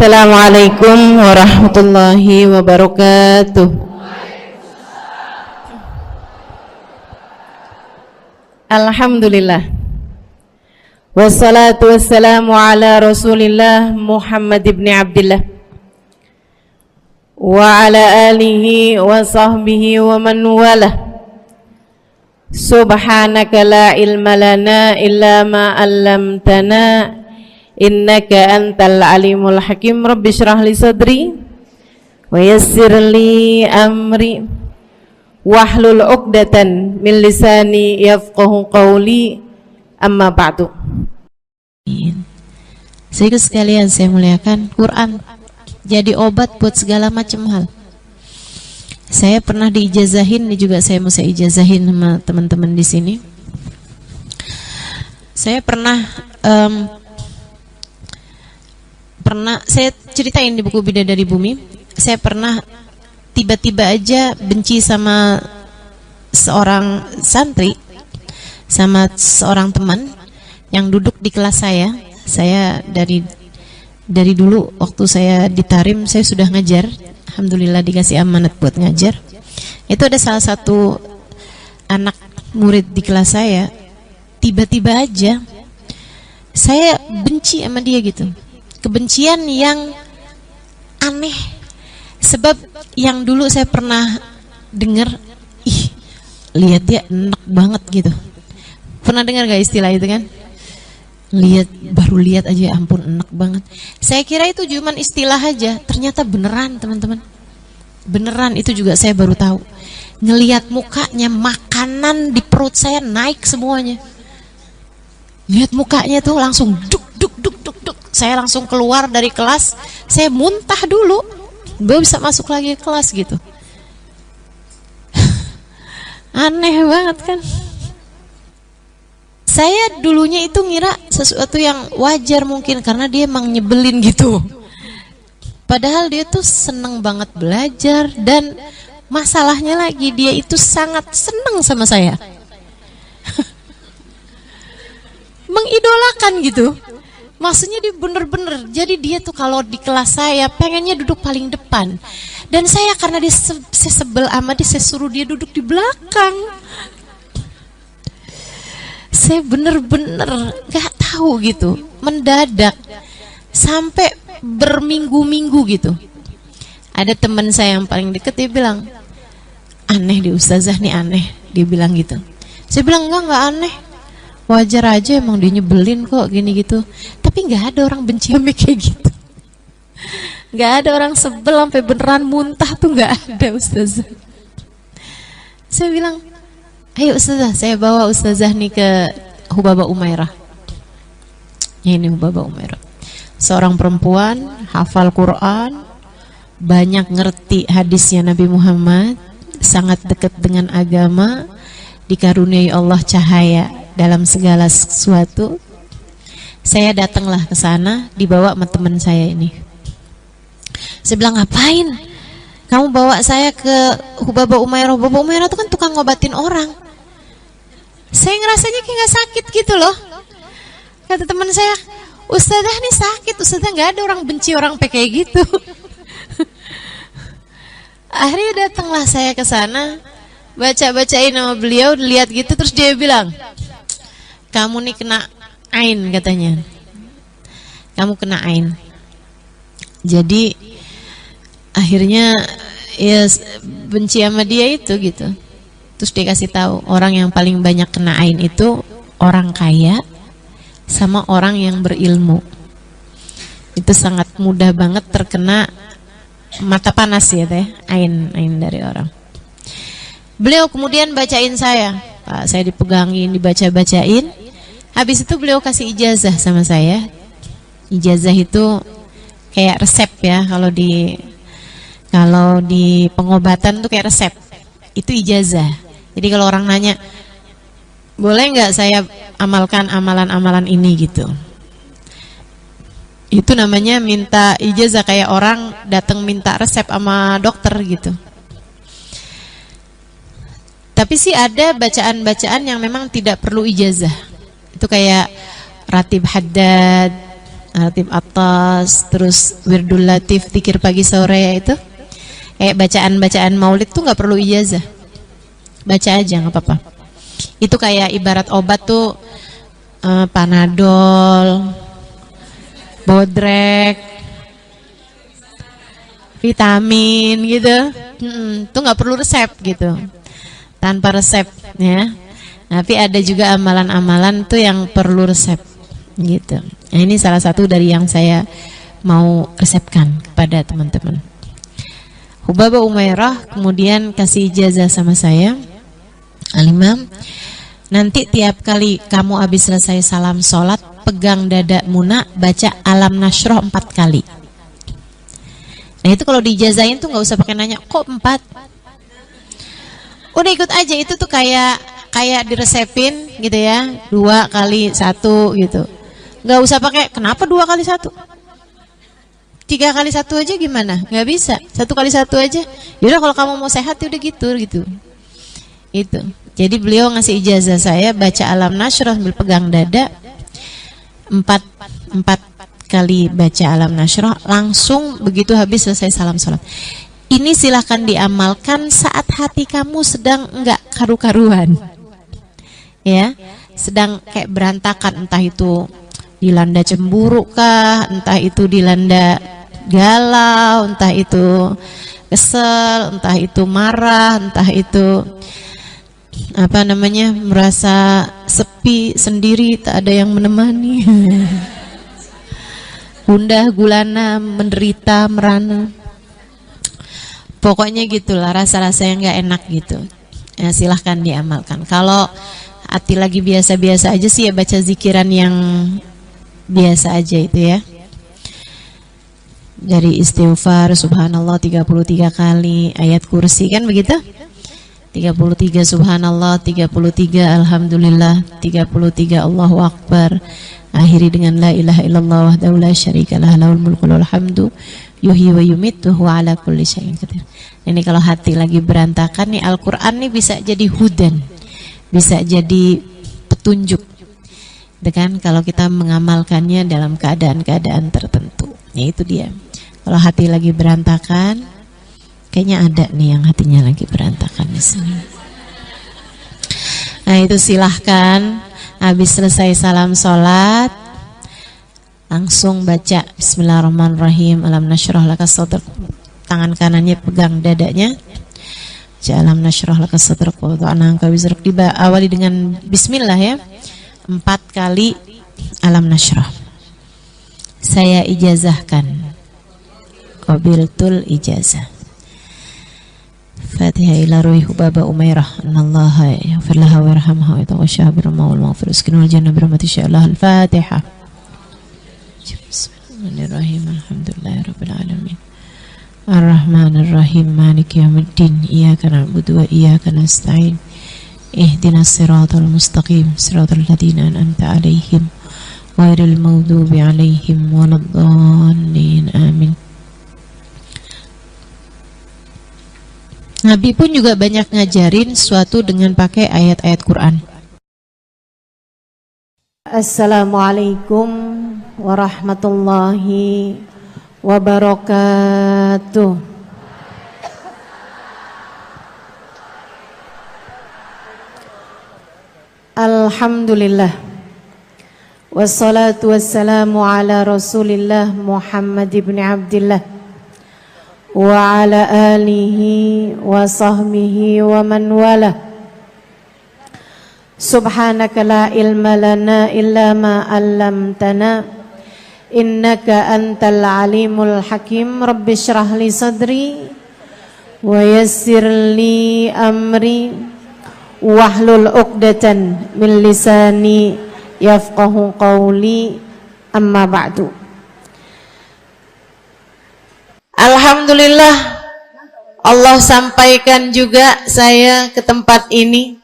Assalamualaikum warahmatullahi wabarakatuh. Alhamdulillah. Wassalatu wassalamu ala Rasulillah Muhammad ibn Abdillah wa ala alihi wa sahbihi wa man walah. Subhanaka la ilma lana illa ma 'allamtana innaka antal alimul hakim. Rabbi shrah li sadri wa yassir li amri wahlul 'uqdatan min lisani yafqahu qawli, amma ba'du. Saudara sekalian saya muliakan, Quran jadi obat buat segala macam hal. Saya pernah diijazahin, ini juga saya mau ijazahin sama teman-teman di sini. Saya pernah saya ceritain di buku Bidadari Bumi, saya pernah tiba-tiba aja benci sama seorang santri, sama seorang teman yang duduk di kelas saya. Saya dari dulu waktu saya di Tarim saya sudah ngajar, alhamdulillah dikasih amanat buat ngajar. Itu ada salah satu anak murid di kelas saya, tiba-tiba aja saya benci sama dia gitu. Kebencian yang aneh, sebab yang dulu saya pernah dengar, lihat dia enak banget gitu. Pernah dengar gak istilah itu kan? Baru lihat aja, ampun enak banget. Saya kira itu cuma istilah aja, ternyata beneran teman-teman. Beneran, itu juga saya baru tahu. Ngelihat mukanya, makanan di perut saya naik semuanya. Lihat mukanya tuh langsung duk duk duk duk duk. Saya langsung keluar dari kelas, saya muntah dulu, baru bisa masuk lagi ke kelas gitu. Aneh banget kan? Saya dulunya itu ngira sesuatu yang wajar mungkin, karena dia emang nyebelin gitu. Padahal dia tuh seneng banget belajar, dan masalahnya lagi dia itu sangat seneng sama saya. Mengidolakan gitu. Maksudnya dia bener-bener, jadi dia tuh kalau di kelas saya pengennya duduk paling depan. Dan saya karena dia sebel sama dia, saya suruh dia duduk di belakang. Saya bener-bener gak tahu gitu, mendadak sampai berminggu-minggu gitu. Ada teman saya yang paling deket, dia bilang, aneh di ustazah nih, aneh. Dia bilang gitu. Saya bilang enggak aneh, wajar aja, emang dia nyebelin kok gini gitu. Tapi gak ada orang benci sama kayak gitu. Gak ada orang sebel sampai beneran muntah tuh, gak ada ustazah. Saya bilang, ayo ustazah, saya bawa ustazah nih ke Hubaba Umairah. Ini Hubaba Umairah, seorang perempuan hafal Quran, banyak ngerti hadisnya Nabi Muhammad, sangat dekat dengan agama, dikaruniai Allah cahaya dalam segala sesuatu. Saya datanglah ke sana, dibawa sama teman saya ini. Saya bilang, ngapain kamu bawa saya ke Hubaba Umairah? Hubaba Umairah itu kan tukang ngobatin orang. Saya ngerasanya kayak gak sakit gitu loh. Kata teman saya, ustazah nih sakit, ustazah gak ada orang benci orang kayak gitu. Akhirnya datanglah saya ke sana, baca-bacain sama beliau, lihat gitu, terus dia bilang, kamu nih kena ain katanya. Kamu kena ain. Jadi akhirnya ya benci sama dia itu gitu. Terus dia kasih tahu, orang yang paling banyak kena ain itu orang kaya sama orang yang berilmu. Itu sangat mudah banget terkena mata panas ya teh, ain dari orang. Beliau kemudian bacain saya, Pak, saya dipegangin, dibaca-bacain. Habis itu beliau kasih ijazah sama saya. Ijazah itu kayak resep ya, kalau di pengobatan tuh kayak resep. Itu ijazah. Jadi kalau orang nanya, boleh nggak saya amalkan amalan-amalan ini gitu, itu namanya minta ijazah, kayak orang datang minta resep sama dokter gitu. Tapi sih ada bacaan-bacaan yang memang tidak perlu ijazah. Itu kayak Ratib Haddad, Ratib atas, terus wirdul latif, zikir pagi sore itu. Bacaan-bacaan maulid tuh nggak perlu ijazah. Baca aja nggak apa-apa. Itu kayak ibarat obat tuh, Panadol, Bodrek, vitamin gitu. Tuh nggak perlu resep gitu. Tanpa resep ya. Tapi ada juga amalan-amalan tuh yang perlu resep gitu. Nah, ini salah satu dari yang saya mau resepkan kepada teman-teman. Hubabah Umairah kemudian kasih ijazah sama saya, Al-Imam, nanti tiap kali kamu habis selesai salam sholat, pegang dada Muna, baca Alam Nasroh 4 kali. Nah itu kalau diijazahin tuh nggak usah pakai nanya, kok 4? Udah ikut aja, itu tuh kayak diresepin gitu ya, 2 kali 1 gitu. Nggak usah pakai kenapa 2 kali 1, 3 kali 1 aja gimana? Nggak bisa, 1 kali 1 aja. Yaudah kalau kamu mau sehat ya udah gitu. Itu. Jadi beliau ngasih ijazah saya baca Alam Nasroh sambil pegang dada, 4 kali baca Alam Nasroh, langsung begitu habis selesai salam sholat. Ini silahkan diamalkan saat hati kamu sedang enggak karu-karuan, ya, sedang kayak berantakan, entah itu dilanda cemburu kah, entah itu dilanda galau, entah itu kesel, entah itu marah, entah itu merasa sepi sendiri, tak ada yang menemani, gundah gulana, menderita, merana. Pokoknya gitulah rasa-rasa yang nggak enak gitu. Ya, silahkan diamalkan. Kalau hati lagi biasa-biasa aja sih ya baca zikiran yang biasa aja itu ya. Dari istighfar subhanallah 33 kali, ayat kursi kan begitu? 33 subhanallah, 33 alhamdulillah, 33 Allahu akbar. Akhiri dengan la ilaha illallah wahdahu la syarikalah lahul mulku wal hamdu yuhyi wa yumitu huwa ala kulli syai'in qadir. Ini kalau hati lagi berantakan nih, Al-Qur'an nih bisa jadi hudan, bisa jadi petunjuk. Dengan kalau kita mengamalkannya dalam keadaan-keadaan tertentu. Ya itu dia. Kalau hati lagi berantakan, kayaknya ada nih yang hatinya lagi berantakan di sini. Nah, itu silahkan habis selesai salam sholat langsung baca Bismillahirrahmanirrahim, Alam Nashrah laka sadrak, tangan kanannya pegang dadanya, baca Alam Nashrah laka sadrak wa wada'na anka wizrak, diawali dengan Bismillah ya, 4 kali Alam Nashrah. Saya ijazahkan, qabiltul ijazah. Fatihah ila ruhi Hubabah Umairah, anallaha yaghfir laha warhamha wa yataghasha birrahmah wal maghfirah uskinul jannah birahmati sya'allah. Al-Fatihah. Bismillahirrahmanirrahim. Alhamdulillahirabbil alamin. Ar-Rahmanir-Rahim. Maliki yaumiddin. Iyyaka na'budu wa iyyaka nasta'in. Ihdinas siratal mustaqim. Siratal ladzina an'amta 'alaihim ghairil maghdubi 'alaihim waladdallin. Amin. Nabi pun juga banyak ngajarin sesuatu dengan pakai ayat-ayat Quran. Assalamualaikum warahmatullahi wabarakatuh. Alhamdulillah. Wassalatu wassalamu ala Rasulillah Muhammad ibn Abdillah wa ala alihi wa sahbihi wa man wala. Subhanaka la ilma lana illa ma 'allamtana innaka antal alimul hakim. Rabbi shrah li sadri wa yassir li amri wahlul 'uqdatan min lisani yafqahu qawli. Amma ba'du. Alhamdulillah, Allah sampaikan juga saya ke tempat ini.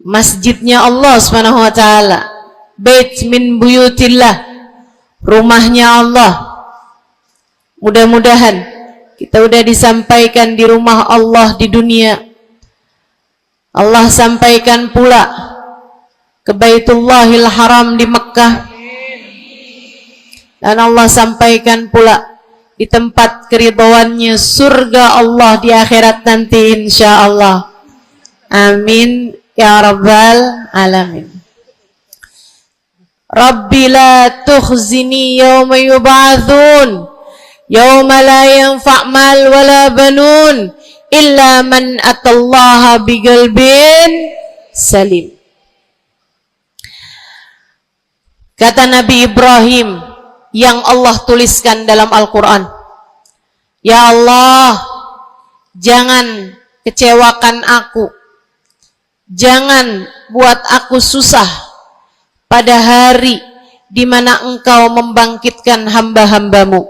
Masjidnya Allah Subhanahu wa taala, bait min buyutillah, rumahnya Allah. Mudah-mudahan kita udah disampaikan di rumah Allah di dunia. Allah sampaikan pula ke Baitullahil Haram di Mekkah. Dan Allah sampaikan pula di tempat keridhaannya surga Allah di akhirat nanti insyaallah. Amin ya rabbal alamin. Rabbi la tukhzini yawma yub'atsun yawma la yanfa' mal wala banun illa man atallaha biqalbin salim. Kata Nabi Ibrahim yang Allah tuliskan dalam Al-Quran, ya Allah, jangan kecewakan aku, jangan buat aku susah pada hari di mana Engkau membangkitkan hamba-hambamu.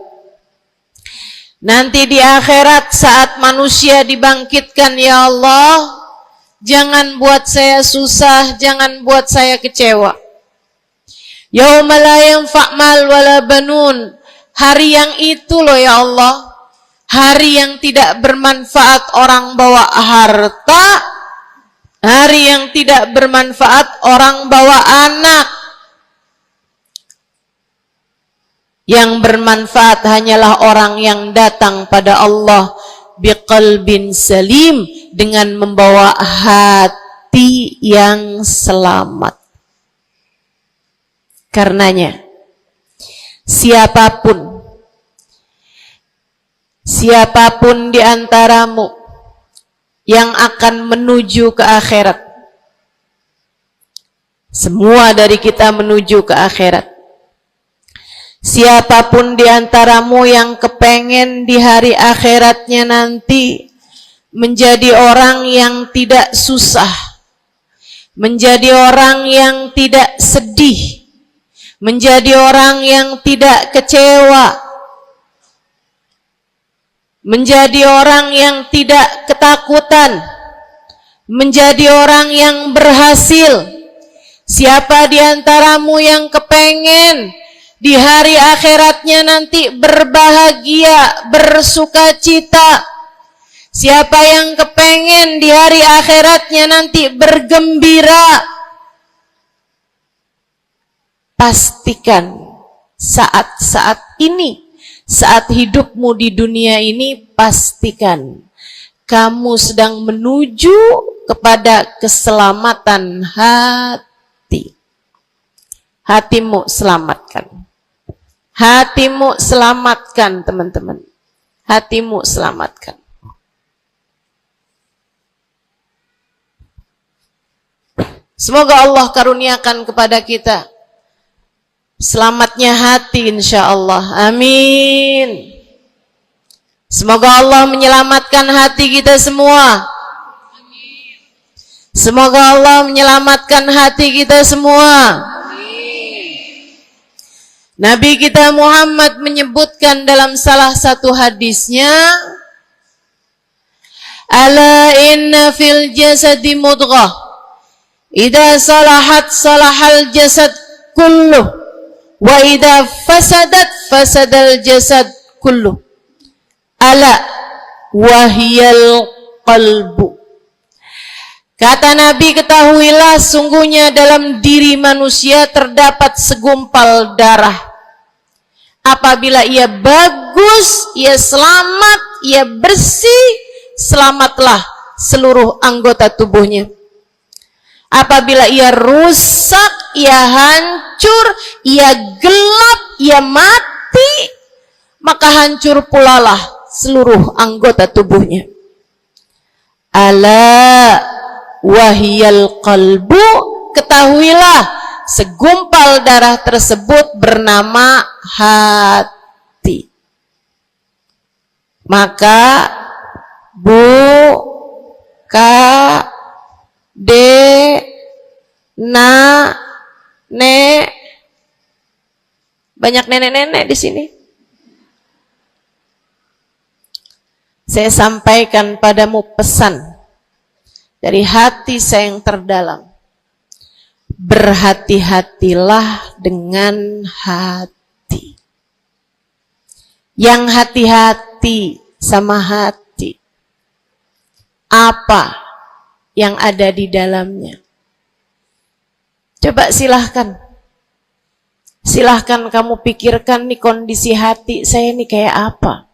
Nanti di akhirat saat manusia dibangkitkan, ya Allah, jangan buat saya susah, jangan buat saya kecewa. Yauma la yanfa' mal wala banun. Hari yang itu loh ya Allah, hari yang tidak bermanfaat orang bawa harta, hari yang tidak bermanfaat orang bawa anak. Yang bermanfaat hanyalah orang yang datang pada Allah biqalbin salim, dengan membawa hati yang selamat. Karenanya siapapun di antaramu yang akan menuju ke akhirat, semua dari kita menuju ke akhirat. Siapapun di antaramu yang kepengen di hari akhiratnya nanti menjadi orang yang tidak susah, menjadi orang yang tidak sedih, menjadi orang yang tidak kecewa, menjadi orang yang tidak ketakutan, menjadi orang yang berhasil. Siapa di antaramu yang kepengen di hari akhiratnya nanti berbahagia, bersukacita? Siapa yang kepengen di hari akhiratnya nanti bergembira? Pastikan saat-saat ini, saat hidupmu di dunia ini, pastikan kamu sedang menuju kepada keselamatan hati. Hatimu selamatkan. Hatimu selamatkan, teman-teman. Hatimu selamatkan. Semoga Allah karuniakan kepada kita selamatnya hati insyaallah. Amin. Semoga Allah menyelamatkan hati kita semua. Semoga Allah menyelamatkan hati kita semua. Nabi kita Muhammad menyebutkan dalam salah satu hadisnya, ala inna fil jasadi mudghah, idza salahat salahal jasad kulluh, wa idza fasadat fasadal jasad kullu, ala wahiyal qalbu. Kata Nabi, ketahuilah sungguhnya dalam diri manusia terdapat segumpal darah. Apabila ia bagus, ia selamat, ia bersih, selamatlah seluruh anggota tubuhnya. Apabila ia rusak, ia hancur, ia gelap, ia mati, maka hancur pulalah seluruh anggota tubuhnya. Ala wahiyal qalbu, ketahuilah segumpal darah tersebut bernama hati. Maka nek, banyak nenek-nenek di sini. Saya sampaikan padamu pesan dari hati saya yang terdalam. Berhati-hatilah dengan hati. Yang hati-hati sama hati, apa yang ada di dalamnya? Coba silahkan Silahkan kamu pikirkan nih kondisi hati saya nih kayak apa.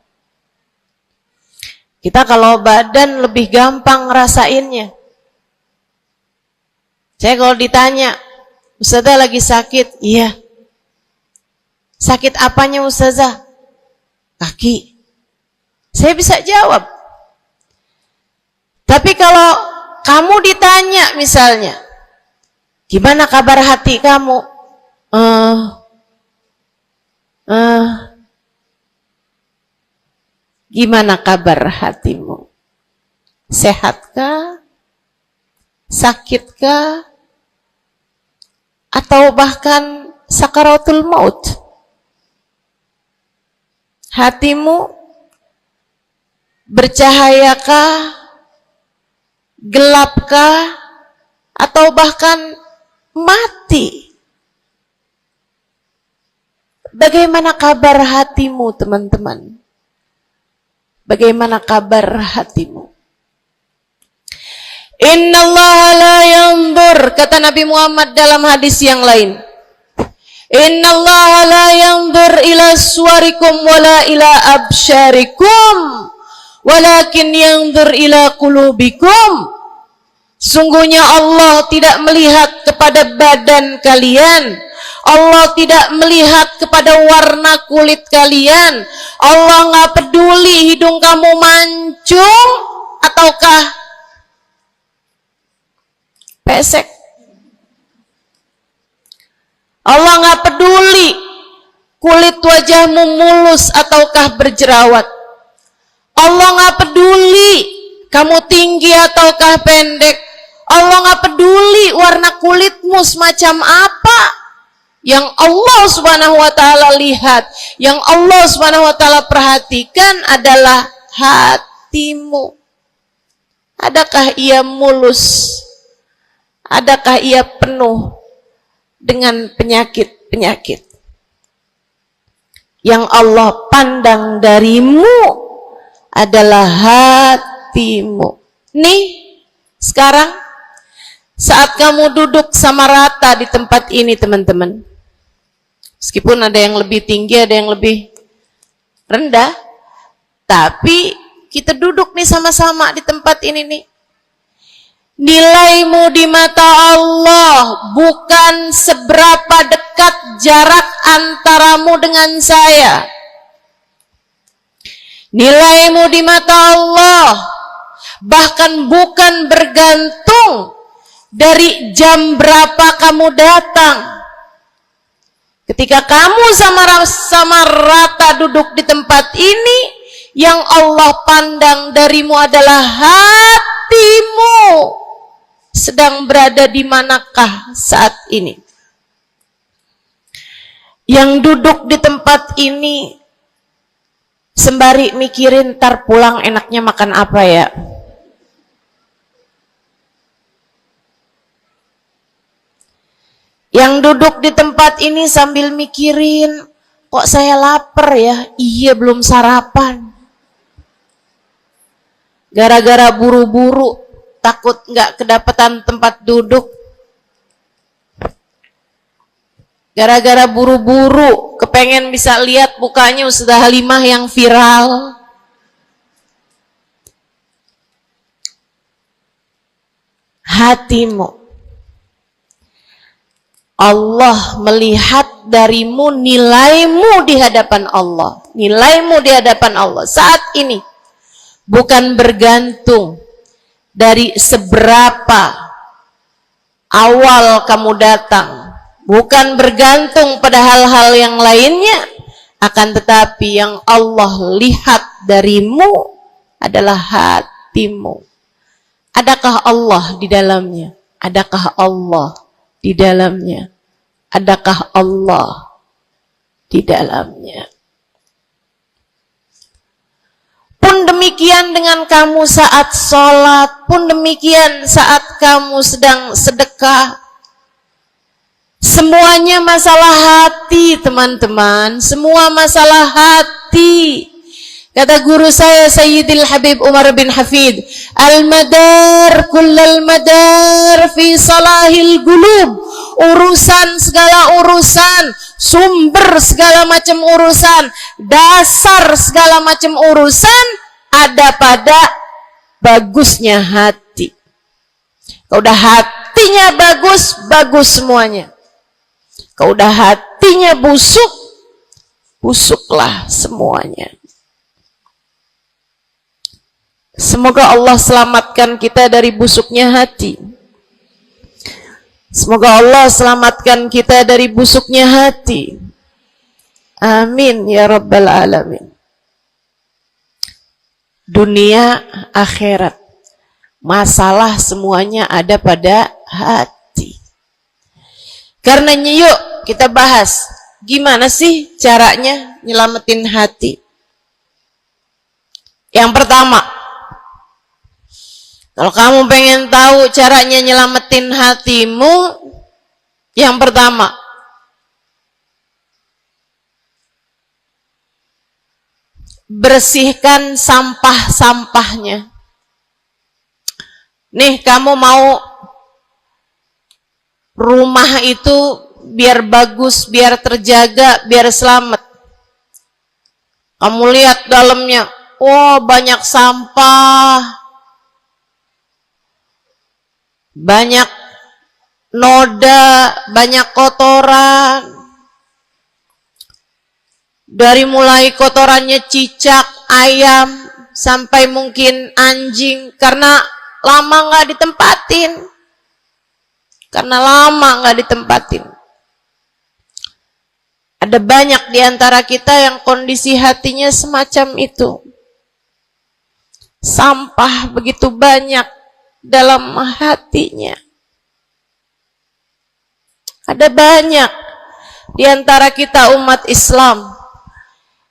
Kita kalau badan lebih gampang ngerasainnya. Saya kalau ditanya, Ustazah lagi sakit? Iya. Sakit apanya Ustazah? Kaki. Saya bisa jawab. Tapi kalau kamu ditanya misalnya, gimana kabar hati kamu? Gimana kabar hatimu? Sehatkah? Sakitkah? Atau bahkan sakaratul maut? Hatimu bercahayakah? Gelapkah? Atau bahkan mati? Bagaimana kabar hatimu, teman-teman? Bagaimana kabar hatimu? Innallaha la yanzur, kata Nabi Muhammad dalam hadis yang lain. Innallaha la yanzur ila suwarikum wala ila absyarikum, walakin yanzur ila qulubikum. Sungguhnya Allah tidak melihat kepada badan kalian, Allah tidak melihat kepada warna kulit kalian. Allah nggak peduli hidung kamu mancung ataukah pesek. Allah nggak peduli kulit wajahmu mulus ataukah berjerawat. Allah nggak peduli kamu tinggi ataukah pendek. Allah nggak peduli warna kulitmu semacam apa. Yang Allah Subhanahu wa taala lihat, yang Allah Subhanahu wa taala perhatikan adalah hatimu. Adakah ia mulus? Adakah ia penuh dengan penyakit-penyakit? Yang Allah pandang darimu adalah hatimu. Nih, sekarang saat kamu duduk sama rata di tempat ini, teman-teman. Meskipun ada yang lebih tinggi, ada yang lebih rendah, tapi kita duduk nih sama-sama di tempat ini nih. Nilaimu di mata Allah bukan seberapa dekat jarak antaramu dengan saya. Nilaimu di mata Allah bahkan bukan bergantung dari jam berapa kamu datang. Ketika kamu sama rata duduk di tempat ini, yang Allah pandang darimu adalah hatimu. Sedang berada di manakah saat ini? Yang duduk di tempat ini sembari mikirin ntar pulang enaknya makan apa ya? Yang duduk di tempat ini sambil mikirin, kok saya lapar ya? Iya, belum sarapan. Gara-gara buru-buru, takut nggak kedapatan tempat duduk. Gara-gara buru-buru, kepengen bisa lihat mukanya Ustazah Halimah yang viral. Hatimu. Allah melihat darimu, nilaimu di hadapan Allah. Nilaimu di hadapan Allah saat ini bukan bergantung dari seberapa awal kamu datang, bukan bergantung pada hal-hal yang lainnya, akan tetapi yang Allah lihat darimu adalah hatimu. Adakah Allah di dalamnya? Adakah Allah di dalamnya? Adakah Allah di dalamnya? Pun demikian dengan kamu saat sholat, pun demikian saat kamu sedang sedekah. Semuanya masalah hati, teman-teman. Semua masalah hati. Kata guru saya Sayyidil Habib Umar bin Hafid, al-madar kullal madar fi salahil gulub. Urusan segala urusan, sumber segala macam urusan, dasar segala macam urusan ada pada bagusnya hati. Kalau udah hatinya bagus, bagus semuanya. Kalau udah hatinya busuk, busuklah semuanya. Semoga Allah selamatkan kita dari busuknya hati. Semoga Allah selamatkan kita dari busuknya hati. Amin ya rabbal alamin. Dunia, akhirat, masalah semuanya ada pada hati. Karenanya yuk kita bahas, gimana sih caranya nyelamatin hati? Yang pertama, kalau kamu pengen tahu caranya nyelamatin hatimu, yang pertama, bersihkan sampah-sampahnya. Nih, kamu mau rumah itu biar bagus, biar terjaga, biar selamat. Kamu lihat dalamnya, oh banyak sampah, banyak noda, banyak kotoran. Dari mulai kotorannya cicak, ayam, sampai mungkin anjing, karena lama nggak ditempatin. Karena lama nggak ditempatin. Ada banyak di antara kita yang kondisi hatinya semacam itu. Sampah begitu banyak dalam hatinya. Ada banyak di antara kita umat Islam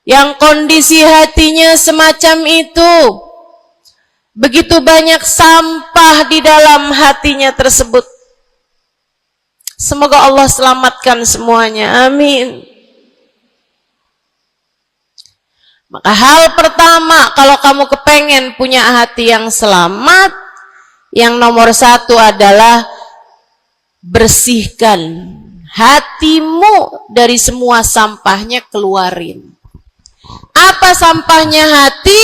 yang kondisi hatinya semacam itu. Begitu banyak sampah di dalam hatinya tersebut. Semoga Allah selamatkan semuanya. Amin. Maka hal pertama, kalau kamu kepengen punya hati yang selamat, yang nomor satu adalah bersihkan hatimu dari semua sampahnya, keluarin. Apa sampahnya hati?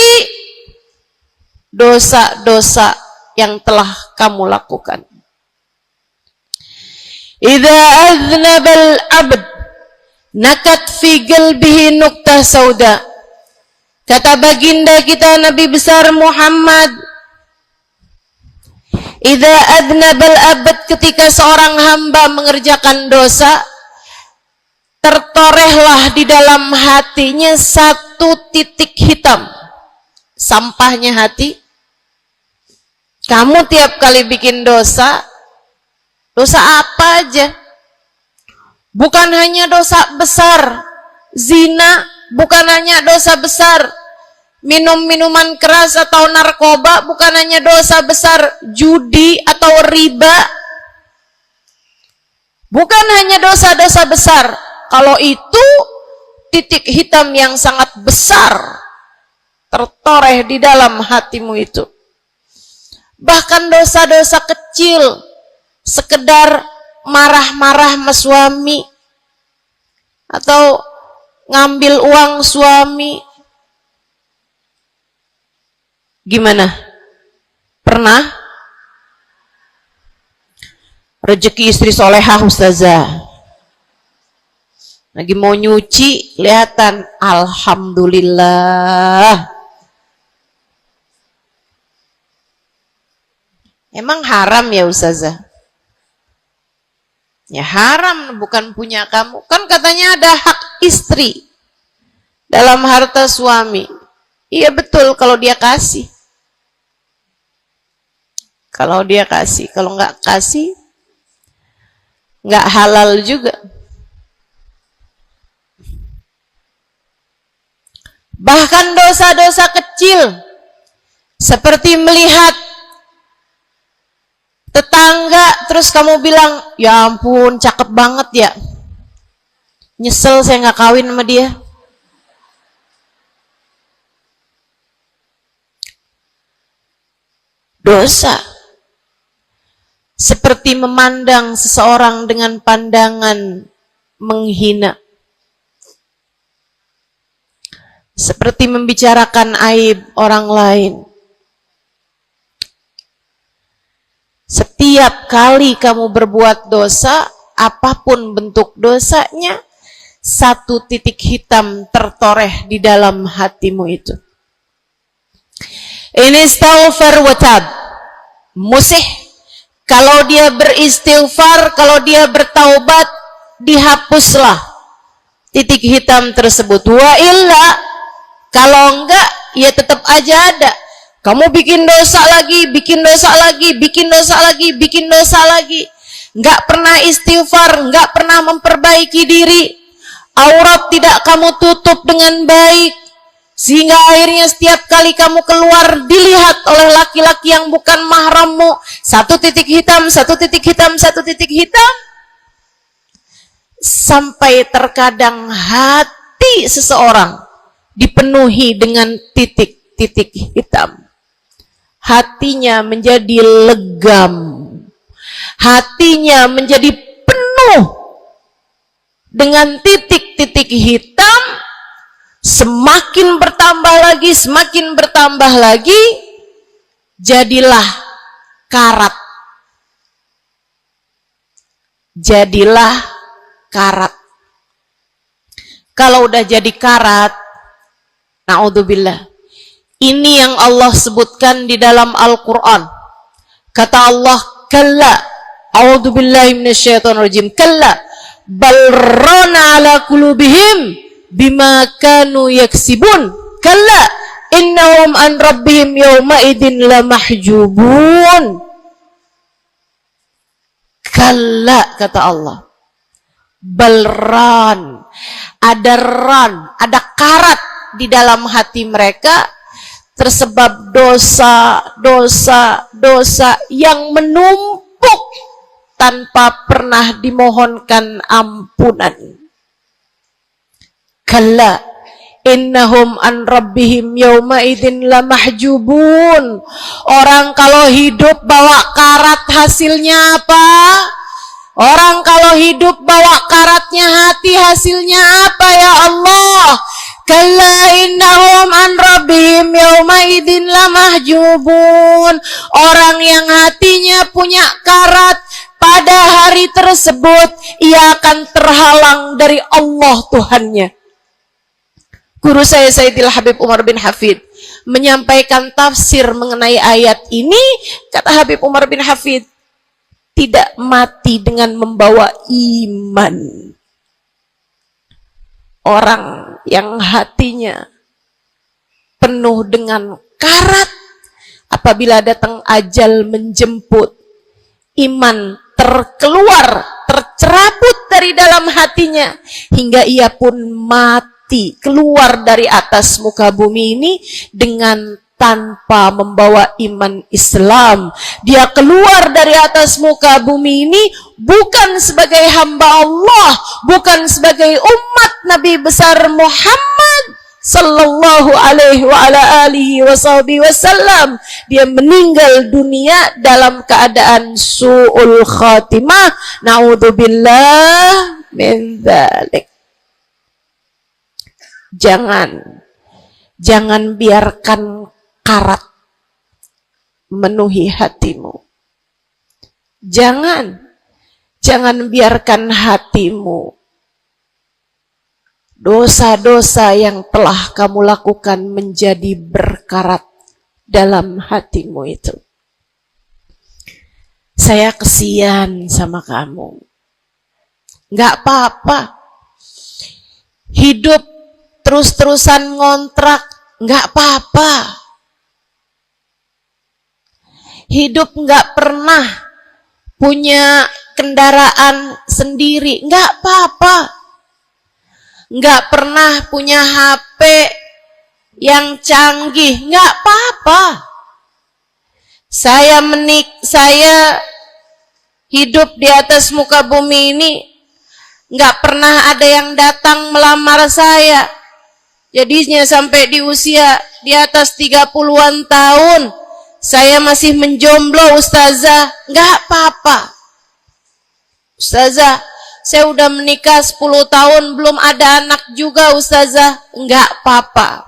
Dosa-dosa yang telah kamu lakukan. Idza aznabal abd nakat fi qalbihi nuqtah sauda. Kata baginda kita Nabi besar Muhammad, idza aznabal abd, ketika seorang hamba mengerjakan dosa, tertorehlah di dalam hatinya satu titik hitam. Sampahnya hati. Kamu tiap kali bikin dosa, dosa apa aja? Bukan hanya dosa besar, zina, bukan hanya dosa besar, minum minuman keras atau narkoba, bukan hanya dosa besar, judi atau riba, bukan hanya dosa-dosa besar. Kalau itu titik hitam yang sangat besar tertoreh di dalam hatimu itu. Bahkan dosa-dosa kecil, sekedar marah-marah sama suami, atau ngambil uang suami. Gimana? Pernah? Rezeki istri solehah ustazah. Lagi mau nyuci, kelihatan, alhamdulillah. Emang haram ya ustazah? Ya haram, bukan punya kamu. Kan katanya ada hak istri dalam harta suami. Iya betul kalau dia kasih. Kalau dia kasih, kalau nggak kasih, nggak halal juga. Bahkan dosa-dosa kecil, seperti melihat tetangga, terus kamu bilang, ya ampun, cakep banget ya. Nyesel saya nggak kawin sama dia. dosa. Seperti memandang seseorang dengan pandangan menghina. Seperti membicarakan aib orang lain. Setiap kali kamu berbuat dosa, apapun bentuk dosanya, satu titik hitam tertoreh di dalam hatimu itu. Ini istighfar wa tab. Musih. Kalau dia beristighfar, kalau dia bertaubat, dihapuslah titik hitam tersebut. Wa illa, kalau enggak, ya tetap aja ada. Kamu bikin dosa lagi, bikin dosa lagi, bikin dosa lagi, bikin dosa lagi. Enggak pernah istighfar, enggak pernah memperbaiki diri. Aurat tidak kamu tutup dengan baik. Sehingga akhirnya setiap kali kamu keluar dilihat oleh laki-laki yang bukan mahrammu. Satu titik hitam, satu titik hitam, satu titik hitam. Sampai terkadang hati seseorang dipenuhi dengan titik-titik hitam. Hatinya menjadi legam. Hatinya menjadi penuh dengan titik-titik hitam. Semakin bertambah lagi, semakin bertambah lagi, jadilah karat. Jadilah karat. Kalau udah jadi karat, na'udzubillah. Ini yang Allah sebutkan di dalam Al-Quran. Kata Allah, kalla, a'udzubillahi minasyaitonirrajim, kalla, bal rana ala qulubihim bima kanu yaksibun, kalla innahum an rabbihim yawma idin lamahjubun. Kalla, kata Allah, balran, ada ran, ada karat di dalam hati mereka tersebab dosa, dosa, dosa yang menumpuk tanpa pernah dimohonkan ampunan. Kalla innahum an rabbihim yawma idzin lamahjubun. Orang kalau hidup bawa karat hasilnya apa? Orang kalau hidup bawa karatnya hati hasilnya apa ya Allah? Kalla innahum an rabbihim yawma idzin lamahjubun. Orang yang hatinya punya karat, pada hari tersebut ia akan terhalang dari Allah Tuhannya. Guru saya Sayyidil Habib Umar bin Hafid menyampaikan tafsir mengenai ayat ini. Kata Habib Umar bin Hafid, tidak mati dengan membawa iman. Orang yang hatinya penuh dengan karat, apabila datang ajal menjemput, iman terkeluar, tercerabut dari dalam hatinya, hingga ia pun mati, keluar dari atas muka bumi ini dengan tanpa membawa iman Islam. Dia keluar dari atas muka bumi ini bukan sebagai hamba Allah, bukan sebagai umat Nabi besar Muhammad sallallahu alaihi wa ala alihi wasallam. Dia meninggal dunia dalam keadaan su'ul khatimah. Na'udzubillah min dzalik. Jangan biarkan karat memenuhi hatimu. Jangan biarkan hatimu dosa-dosa yang telah kamu lakukan menjadi berkarat dalam hatimu itu. Saya kesian sama kamu. Nggak apa-apa. Hidup terus-terusan ngontrak, nggak apa-apa. Hidup nggak pernah punya kendaraan sendiri, nggak apa-apa. Nggak pernah punya HP yang canggih, nggak apa-apa. Saya hidup di atas muka bumi ini, nggak pernah ada yang datang melamar saya. Jadinya sampai di usia di atas 30-an tahun, saya masih menjomblo ustazah. Nggak apa-apa. Ustazah, saya udah menikah 10 tahun belum ada anak juga ustazah. Nggak apa-apa.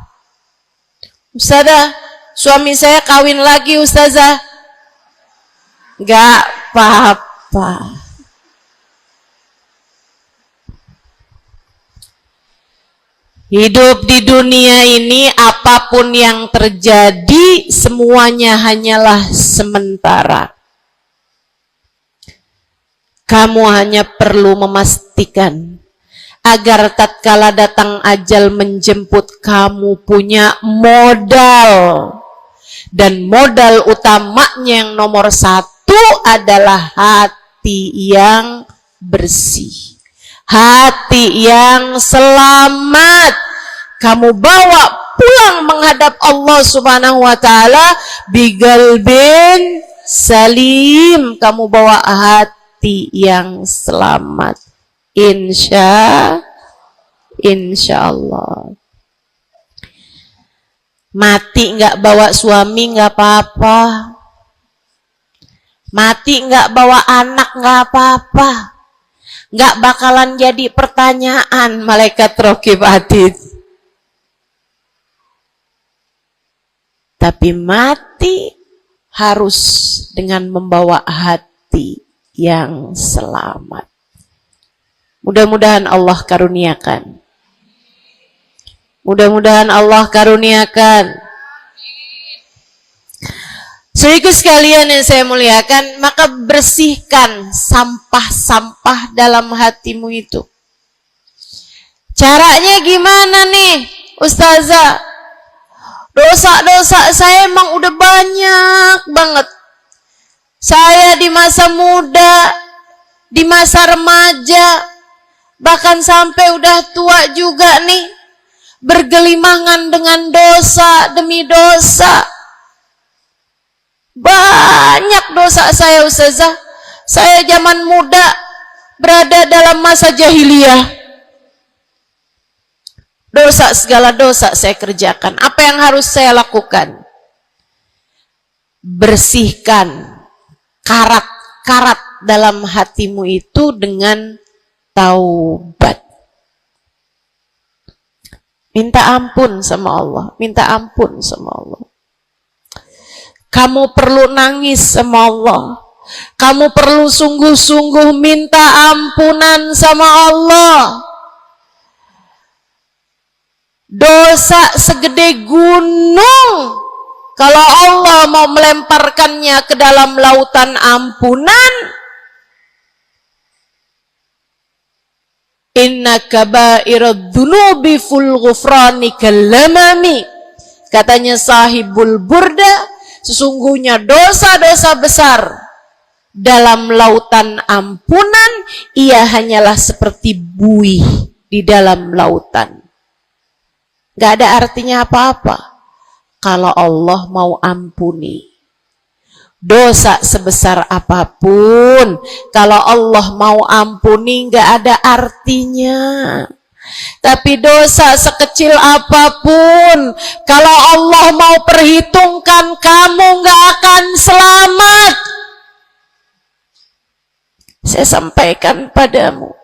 Ustazah, suami saya kawin lagi ustazah. Nggak apa-apa. Hidup di dunia ini apapun yang terjadi semuanya hanyalah sementara. Kamu hanya perlu memastikan agar tatkala datang ajal menjemput kamu punya modal. Dan modal utamanya yang nomor 1 adalah hati yang bersih. Hati yang selamat. Kamu bawa pulang menghadap Allah Subhanahu wa ta'ala bigalbin salim. Kamu bawa hati yang selamat. Insya Allah. Mati nggak bawa suami nggak apa-apa. Mati nggak bawa anak nggak apa-apa. Nggak bakalan jadi pertanyaan malaikat raqib atid. Tapi mati harus dengan membawa hati yang selamat. Mudah-mudahan Allah karuniakan. Mudah-mudahan Allah karuniakan. Saudaraku sekalian yang saya muliakan, maka bersihkan sampah-sampah dalam hatimu itu. Caranya gimana nih, ustazah? Dosa-dosa saya emang udah banyak banget. Saya di masa muda, di masa remaja, bahkan sampai udah tua juga nih, bergelimangan dengan dosa demi dosa. Banyak dosa saya ustazah. Saya zaman muda berada dalam masa jahiliyah. Dosa, segala dosa saya kerjakan. Apa yang harus saya lakukan? Bersihkan karat-karat dalam hatimu itu dengan taubat. Minta ampun sama Allah. Minta ampun sama Allah. Kamu perlu nangis sama Allah. Kamu perlu sungguh-sungguh minta ampunan sama Allah. Dosa segede gunung, kalau Allah mau melemparkannya ke dalam lautan ampunan, inna kaba'irad dunubi ful ghufrani kalamami. Katanya sahibul burda, sesungguhnya dosa-dosa besar dalam lautan ampunan, ia hanyalah seperti buih di dalam lautan. Gak ada artinya apa-apa kalau Allah mau ampuni. Dosa sebesar apapun, kalau Allah mau ampuni gak ada artinya. Tapi dosa sekecil apapun, kalau Allah mau perhitungkan, kamu gak akan selamat. Saya sampaikan padamu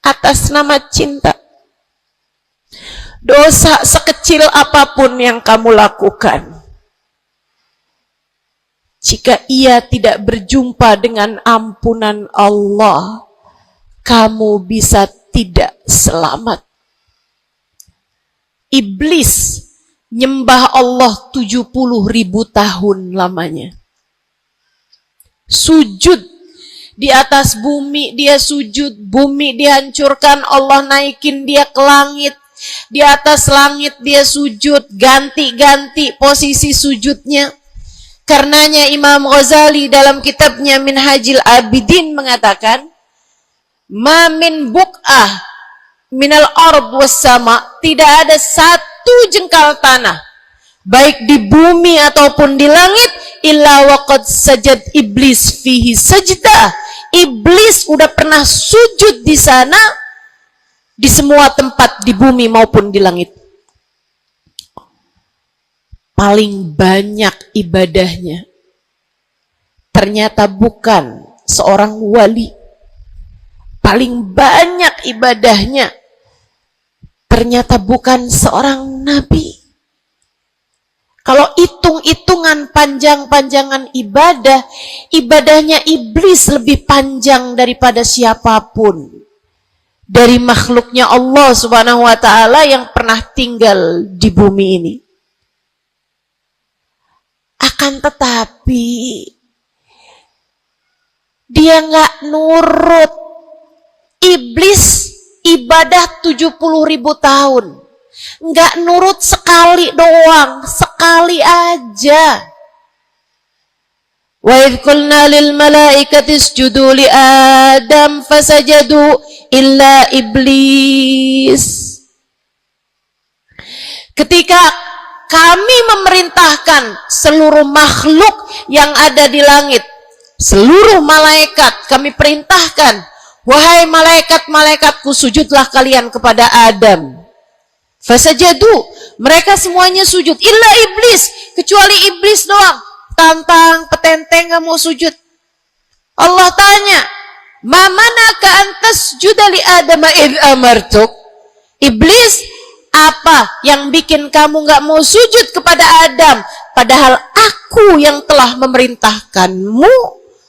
atas nama cinta. Dosa sekecil apapun yang kamu lakukan, jika ia tidak berjumpa dengan ampunan Allah, kamu bisa tidak selamat. Iblis nyembah Allah 70.000 tahun lamanya. Sujud di atas bumi, dia sujud, bumi dihancurkan, Allah naikin dia ke langit. Di atas langit dia sujud, ganti-ganti posisi sujudnya. Karenanya Imam Ghazali dalam kitabnya Minhajul Abidin mengatakan, ma min buq'ah minal ard was sama, tidak ada satu jengkal tanah baik di bumi ataupun di langit illa waqad sajad iblis fihi sajdah. Iblis udah pernah sujud di sana, di semua tempat di bumi maupun di langit. Paling banyak ibadahnya. Ternyata bukan seorang wali. Paling banyak ibadahnya. Ternyata bukan seorang nabi. Kalau hitung-hitungan panjang-panjangan ibadah, ibadahnya iblis lebih panjang daripada siapapun dari makhluknya Allah Subhanahu wa ta'ala yang pernah tinggal di bumi ini. Akan tetapi dia nggak nurut. Iblis ibadah 70.000 tahun. Nggak nurut sekali doang, sekali aja. Wa idh qulna lil malaikati isjudu li Adam fasajadu illa iblis. Ketika kami memerintahkan seluruh makhluk yang ada di langit, seluruh malaikat kami perintahkan, wahai malaikat-malaikatku, sujudlah kalian kepada Adam. Fasajadu, mereka semuanya sujud, illa iblis, kecuali iblis doang, tantang petenteng gak mau sujud. Allah tanya, ma manaka antas judali Adam id amartuk? Iblis, apa yang bikin kamu gak mau sujud kepada Adam, padahal aku yang telah memerintahkanmu?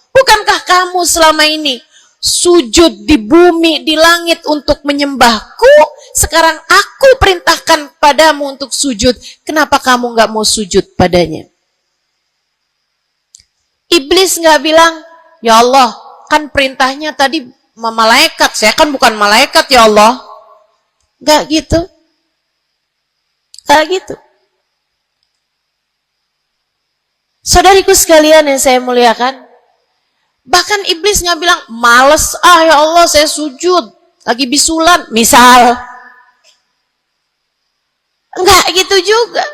Bukankah kamu selama ini sujud di bumi, di langit untuk menyembahku? Sekarang aku perintahkan padamu untuk sujud. Kenapa kamu gak mau sujud padanya? Iblis gak bilang, ya Allah, kan perintahnya tadi malaikat, saya kan bukan malaikat ya Allah. Gak gitu. Gak gitu. Saudariku sekalian yang saya muliakan, bahkan iblis gak bilang, males ya Allah saya sujud, lagi bisulan, misal. Enggak gitu juga.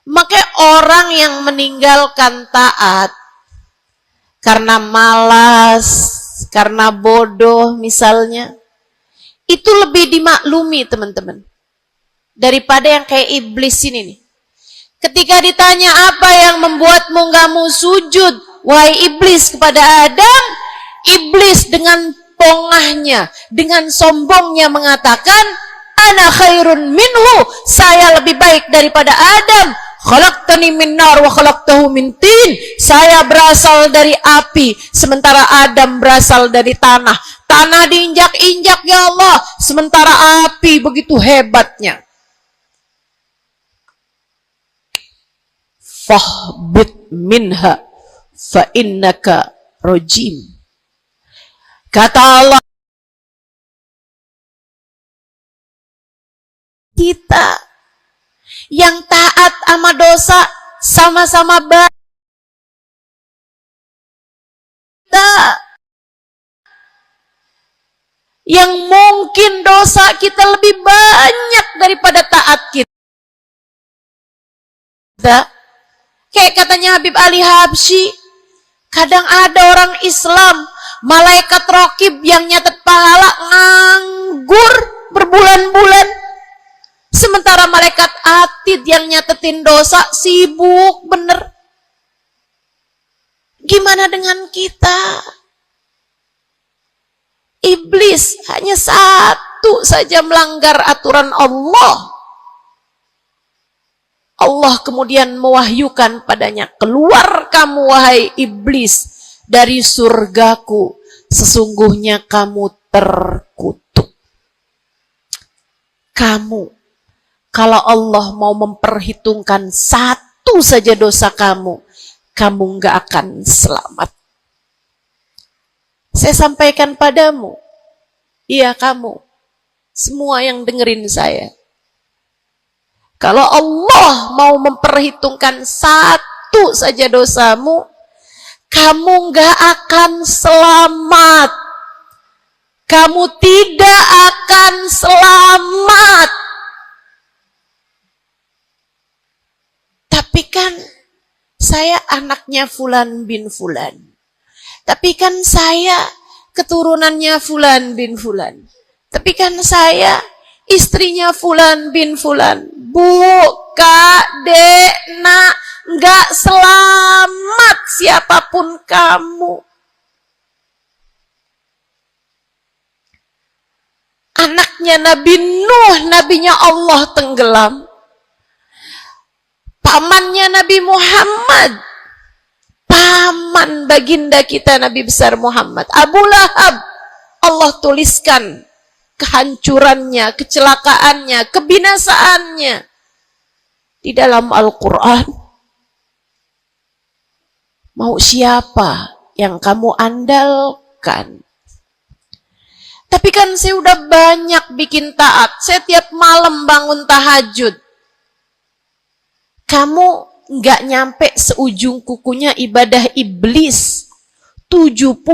Makanya orang yang meninggalkan taat karena malas, karena bodoh misalnya, itu lebih dimaklumi teman-teman daripada yang kayak iblis ini nih. Ketika ditanya apa yang membuatmu gak mau sujud, wahai iblis, kepada Adam, iblis dengan pongahnya, dengan sombongnya mengatakan, ana khairun minhu, saya lebih baik daripada Adam. Khalaqtani min nar wa khalaqtahu min tin, saya berasal dari api sementara Adam berasal dari tanah. Tanah diinjak-injak ya Allah, sementara api begitu hebatnya. Fahbit minha fa innaka rajim. Kata Allah, kita yang taat sama dosa sama-sama baik. Yang mungkin dosa kita lebih banyak daripada taat kita. Kayak katanya Habib Ali Habsyi, kadang ada orang Islam, malaikat raqib yang nyatet pahala nganggur berbulan-bulan. Sementara malaikat atid yang nyatetin dosa sibuk bener. Gimana dengan kita? Iblis hanya satu saja melanggar aturan Allah. Allah kemudian mewahyukan padanya, keluar kamu wahai iblis dari surgaku, sesungguhnya kamu terkutuk. Kamu, kalau Allah mau memperhitungkan satu saja dosa kamu, kamu nggak akan selamat. Saya sampaikan padamu, iya kamu, semua yang dengerin saya. Kalau Allah mau memperhitungkan satu saja dosamu, kamu nggak akan selamat. Kamu tidak akan selamat. Tapi kan saya anaknya Fulan bin Fulan. Tapi kan saya keturunannya Fulan bin Fulan. Tapi kan saya istrinya Fulan bin Fulan. Bu, Kak, Dek, Nak, nggak selamat siapapun kamu. Anaknya Nabi Nuh, nabinya Allah tenggelam. Pamannya Nabi Muhammad, paman baginda kita Nabi besar Muhammad, Abu Lahab, Allah tuliskan kehancurannya, kecelakaannya, kebinasaannya di dalam Al-Quran. Mau siapa yang kamu andalkan? Tapi kan saya udah banyak bikin taat. Saya tiap malam bangun tahajud. Kamu nggak nyampe seujung kukunya ibadah iblis. 70.000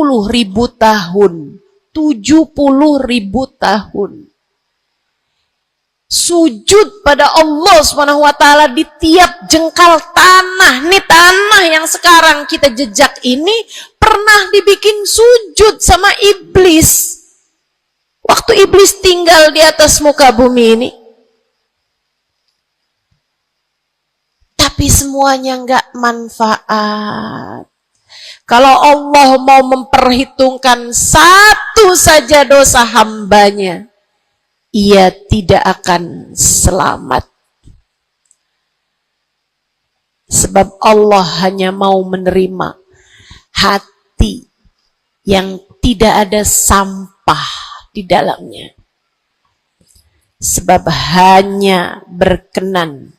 tahun. 70.000 tahun. Sujud pada Allah SWT di tiap jengkal tanah. Nih tanah yang sekarang kita jejak ini pernah dibikin sujud sama iblis. Waktu iblis tinggal di atas muka bumi ini. Tapi semuanya nggak manfaat. Kalau Allah mau memperhitungkan satu saja dosa hambanya, ia tidak akan selamat. Sebab Allah hanya mau menerima hati yang tidak ada sampah di dalamnya. Sebab hanya berkenan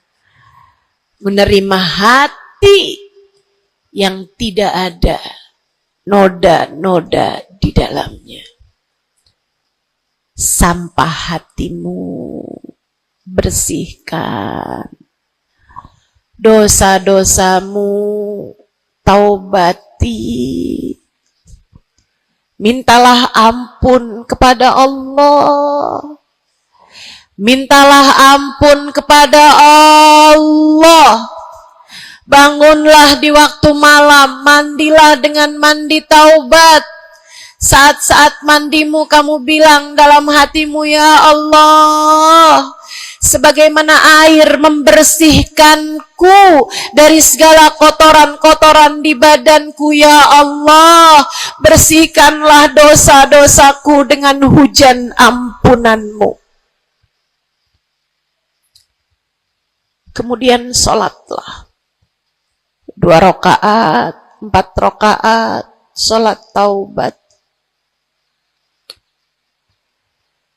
menerima hati yang tidak ada noda-noda di dalamnya. Sampah hatimu bersihkan, dosa-dosamu taubati. Mintalah ampun kepada Allah. Mintalah ampun kepada Allah. Bangunlah di waktu malam, mandilah dengan mandi taubat. Saat-saat mandimu kamu bilang dalam hatimu, ya Allah, sebagaimana air membersihkanku dari segala kotoran-kotoran di badanku, ya Allah, bersihkanlah dosa-dosaku dengan hujan ampunanmu. Kemudian sholatlah 2 rakaat, 4 rakaat, sholat taubat.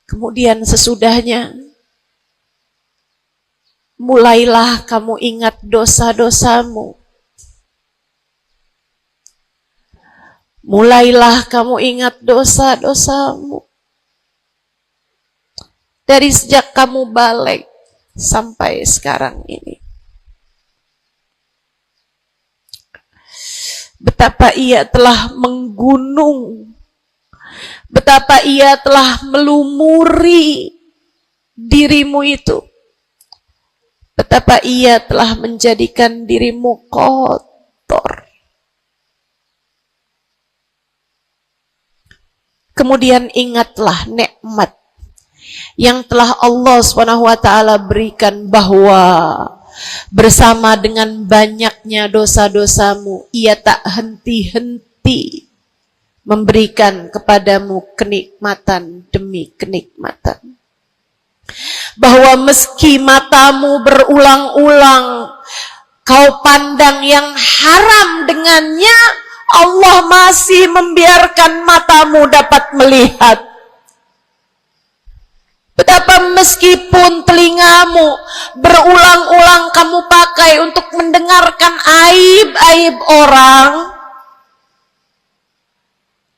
Kemudian sesudahnya mulailah kamu ingat dosa-dosamu. Mulailah kamu ingat dosa-dosamu. Dari sejak kamu balik sampai sekarang ini. Betapa ia telah menggunung. Betapa ia telah melumuri dirimu itu. Betapa ia telah menjadikan dirimu kotor. Kemudian ingatlah nikmat yang telah Allah SWT berikan, bahwa bersama dengan banyaknya dosa-dosamu, ia tak henti-henti memberikan kepadamu kenikmatan demi kenikmatan. Bahwa meski matamu berulang-ulang kau pandang yang haram dengannya, Allah masih membiarkan matamu dapat melihat. Betapa meskipun telingamu berulang-ulang kamu pakai untuk mendengarkan aib-aib orang,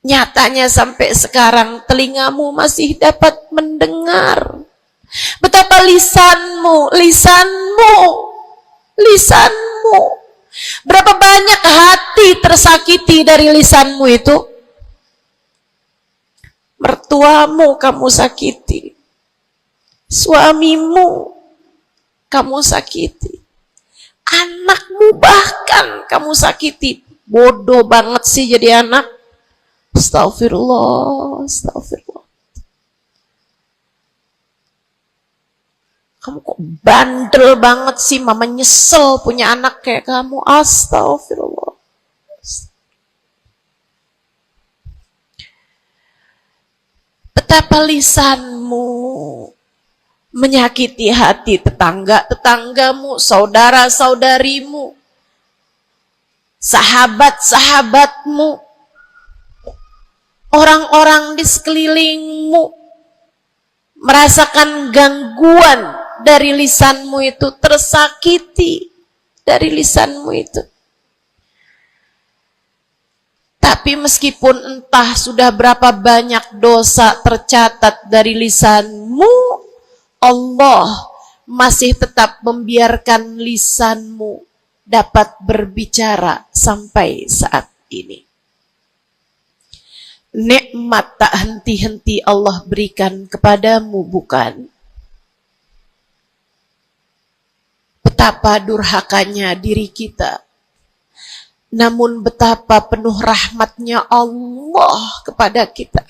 nyatanya sampai sekarang telingamu masih dapat mendengar. Betapa lisanmu, berapa banyak hati tersakiti dari lisanmu itu. Mertuamu kamu sakiti, suamimu kamu sakiti, anakmu bahkan kamu sakiti. Bodoh banget sih jadi anak. Astagfirullah, astagfirullah. Kamu kok bandel banget sih, mama nyesel punya anak kayak kamu. Astagfirullah. Betapa lisanmu menyakiti hati tetanggamu, saudara-saudarimu, sahabat-sahabatmu, orang-orang di sekelilingmu merasakan gangguan dari lisanmu itu, tersakiti dari lisanmu itu. Tapi meskipun entah sudah berapa banyak dosa tercatat dari lisanmu, Allah masih tetap membiarkan lisanmu dapat berbicara sampai saat ini. Nikmat tak henti-henti Allah berikan kepadamu, bukan? Betapa durhakanya diri kita. Namun betapa penuh rahmatnya Allah kepada kita.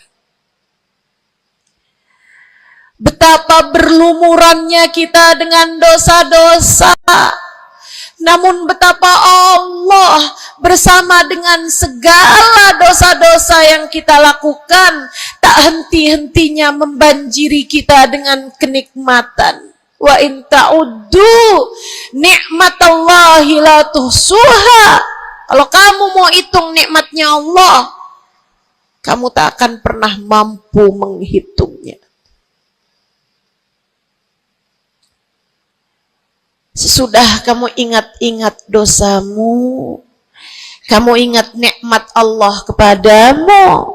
Betapa berlumurannya kita dengan dosa-dosa. Namun betapa Allah bersama dengan segala dosa-dosa yang kita lakukan, tak henti-hentinya membanjiri kita dengan kenikmatan. Wa in ta'uddu ni'matallahi la tuhsuha. Kalau kamu mau hitung nikmatnya Allah, kamu tak akan pernah mampu menghitungnya. Sesudah kamu ingat-ingat dosamu, kamu ingat nikmat Allah kepadamu,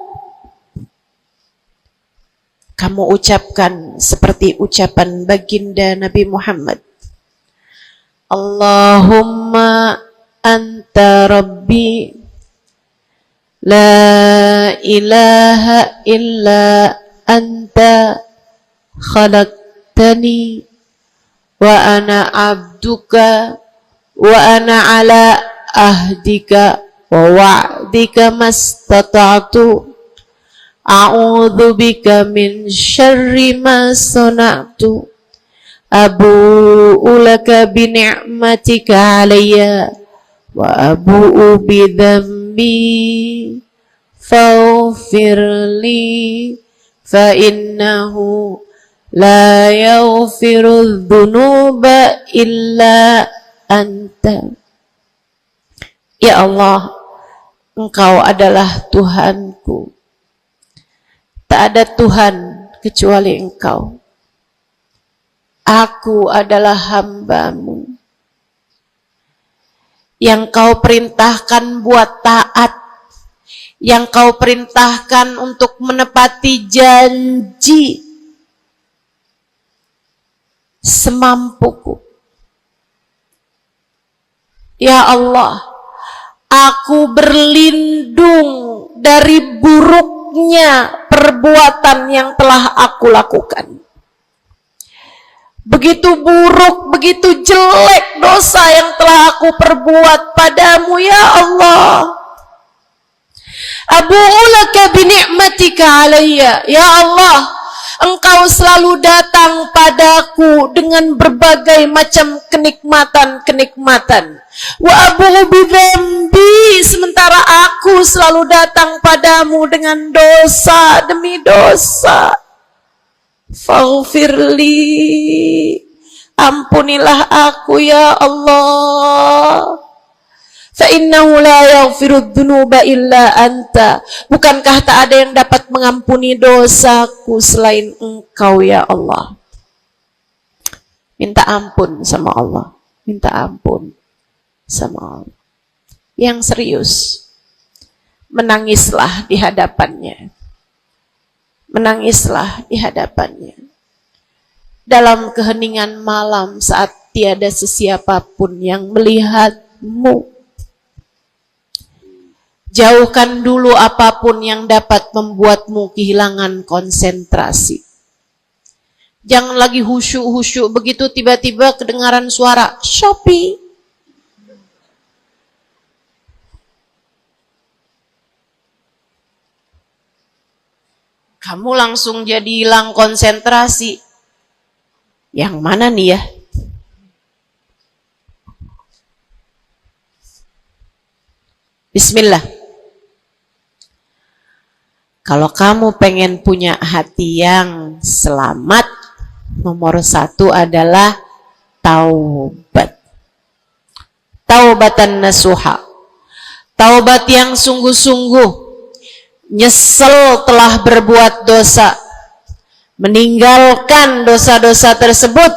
kamu ucapkan seperti ucapan baginda Nabi Muhammad. Allahumma anta rabbi la ilaha illa anta khalaqtani wa ana abduka wa ana ala ahdika wa wa'dika mastata'tu a'udzu bika min syarri ma sana'tu abu'u laka bi ni'matika 'alayya wa abu'u bi dhanbi faghfir li fa innahu la yaghfiru dzunuba illa anta. Ya Allah, Engkau adalah Tuhanku. Tak ada Tuhan kecuali Engkau. Aku adalah hamba-Mu yang Kau perintahkan buat taat, yang Kau perintahkan untuk menepati janji semampuku. Ya Allah, aku berlindung dari buruknya perbuatan yang telah aku lakukan. Begitu buruk, begitu jelek dosa yang telah aku perbuat padamu, ya Allah. Abu'u laka bi ni'matika 'alayya. Ya Allah, Engkau selalu datang padaku dengan berbagai macam kenikmatan-kenikmatan. Wa abu'u bi dzambi, sementara aku selalu datang padamu dengan dosa demi dosa. Faghfirli, ampunilah aku ya Allah. Fa innahu la yaghfiru dzunuba illa anta. Bukankah tak ada yang dapat mengampuni dosaku selain Engkau ya Allah. Minta ampun sama Allah. Minta ampun sama Allah. Yang serius, menangislah di hadapannya. Menangislah di hadapannya. Dalam keheningan malam saat tiada sesiapapun yang melihatmu. Jauhkan dulu apapun yang dapat membuatmu kehilangan konsentrasi. Jangan lagi khusyuk-khusyuk begitu tiba-tiba kedengaran suara Shopee. Kamu langsung jadi hilang konsentrasi. Yang mana nih ya? Bismillah. Kalau kamu pengen punya hati yang selamat, nomor 1 adalah taubat. Taubatan nasuha. Taubat yang sungguh-sungguh. Nyesel telah berbuat dosa. Meninggalkan dosa-dosa tersebut.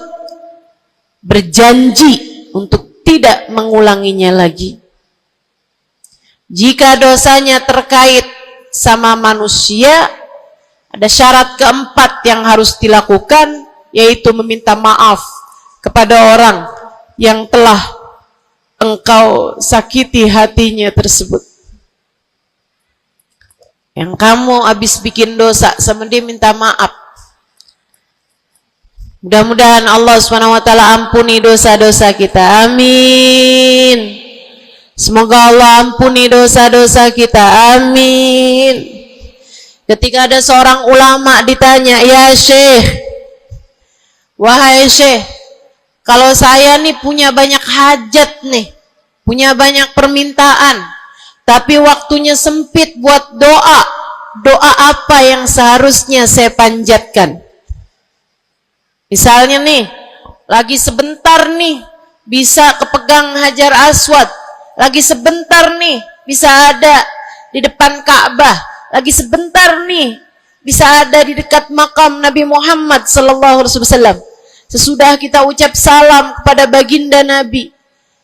Berjanji untuk tidak mengulanginya lagi. Jika dosanya terkait sama manusia, ada syarat keempat yang harus dilakukan, yaitu meminta maaf kepada orang yang telah engkau sakiti hatinya tersebut. Yang kamu habis bikin dosa sama dia, minta maaf. Mudah-mudahan Allah SWT ampuni dosa-dosa kita. Amin. Semoga Allah ampuni dosa-dosa kita. Amin. Ketika ada seorang ulama ditanya, ya Syekh, wahai Syekh, kalau saya nih punya banyak hajat nih, punya banyak permintaan, tapi waktunya sempit buat doa, doa apa yang seharusnya saya panjatkan? Misalnya nih, lagi sebentar nih bisa kepegang Hajar Aswad, lagi sebentar nih bisa ada di depan Ka'bah, lagi sebentar nih bisa ada di dekat makam Nabi Muhammad sallallahu alaihi wasallam. Sesudah kita ucap salam kepada baginda Nabi,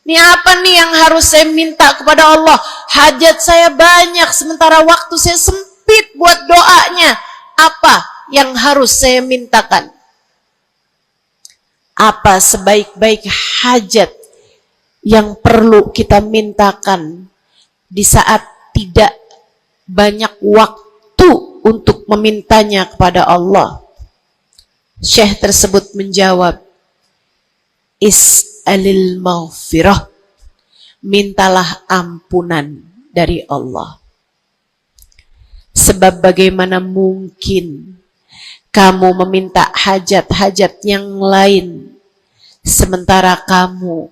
ini apa nih yang harus saya minta kepada Allah? Hajat saya banyak, sementara waktu saya sempit buat doanya. Apa yang harus saya mintakan? Apa sebaik-baik hajat yang perlu kita mintakan di saat tidak banyak waktu untuk memintanya kepada Allah? Syekh tersebut menjawab, is'alil maghfirah, mintalah ampunan dari Allah. Sebab bagaimana mungkin kamu meminta hajat-hajat yang lain sementara kamu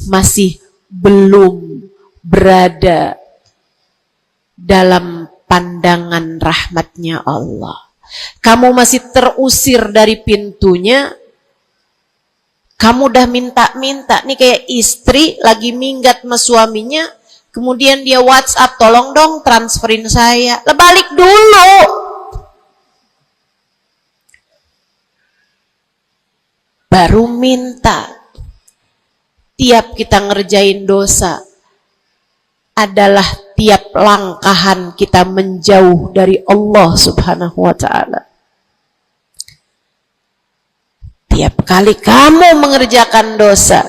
masih belum berada dalam pandangan rahmatnya Allah. Kamu masih terusir dari pintunya. Kamu udah minta-minta. Nih kayak istri lagi minggat sama suaminya, kemudian dia WhatsApp, tolong dong transferin saya. Lah balik dulu. Baru minta. Tiap kita ngerjain dosa adalah tiap langkahan kita menjauh dari Allah Subhanahu wa ta'ala. Tiap kali kamu mengerjakan dosa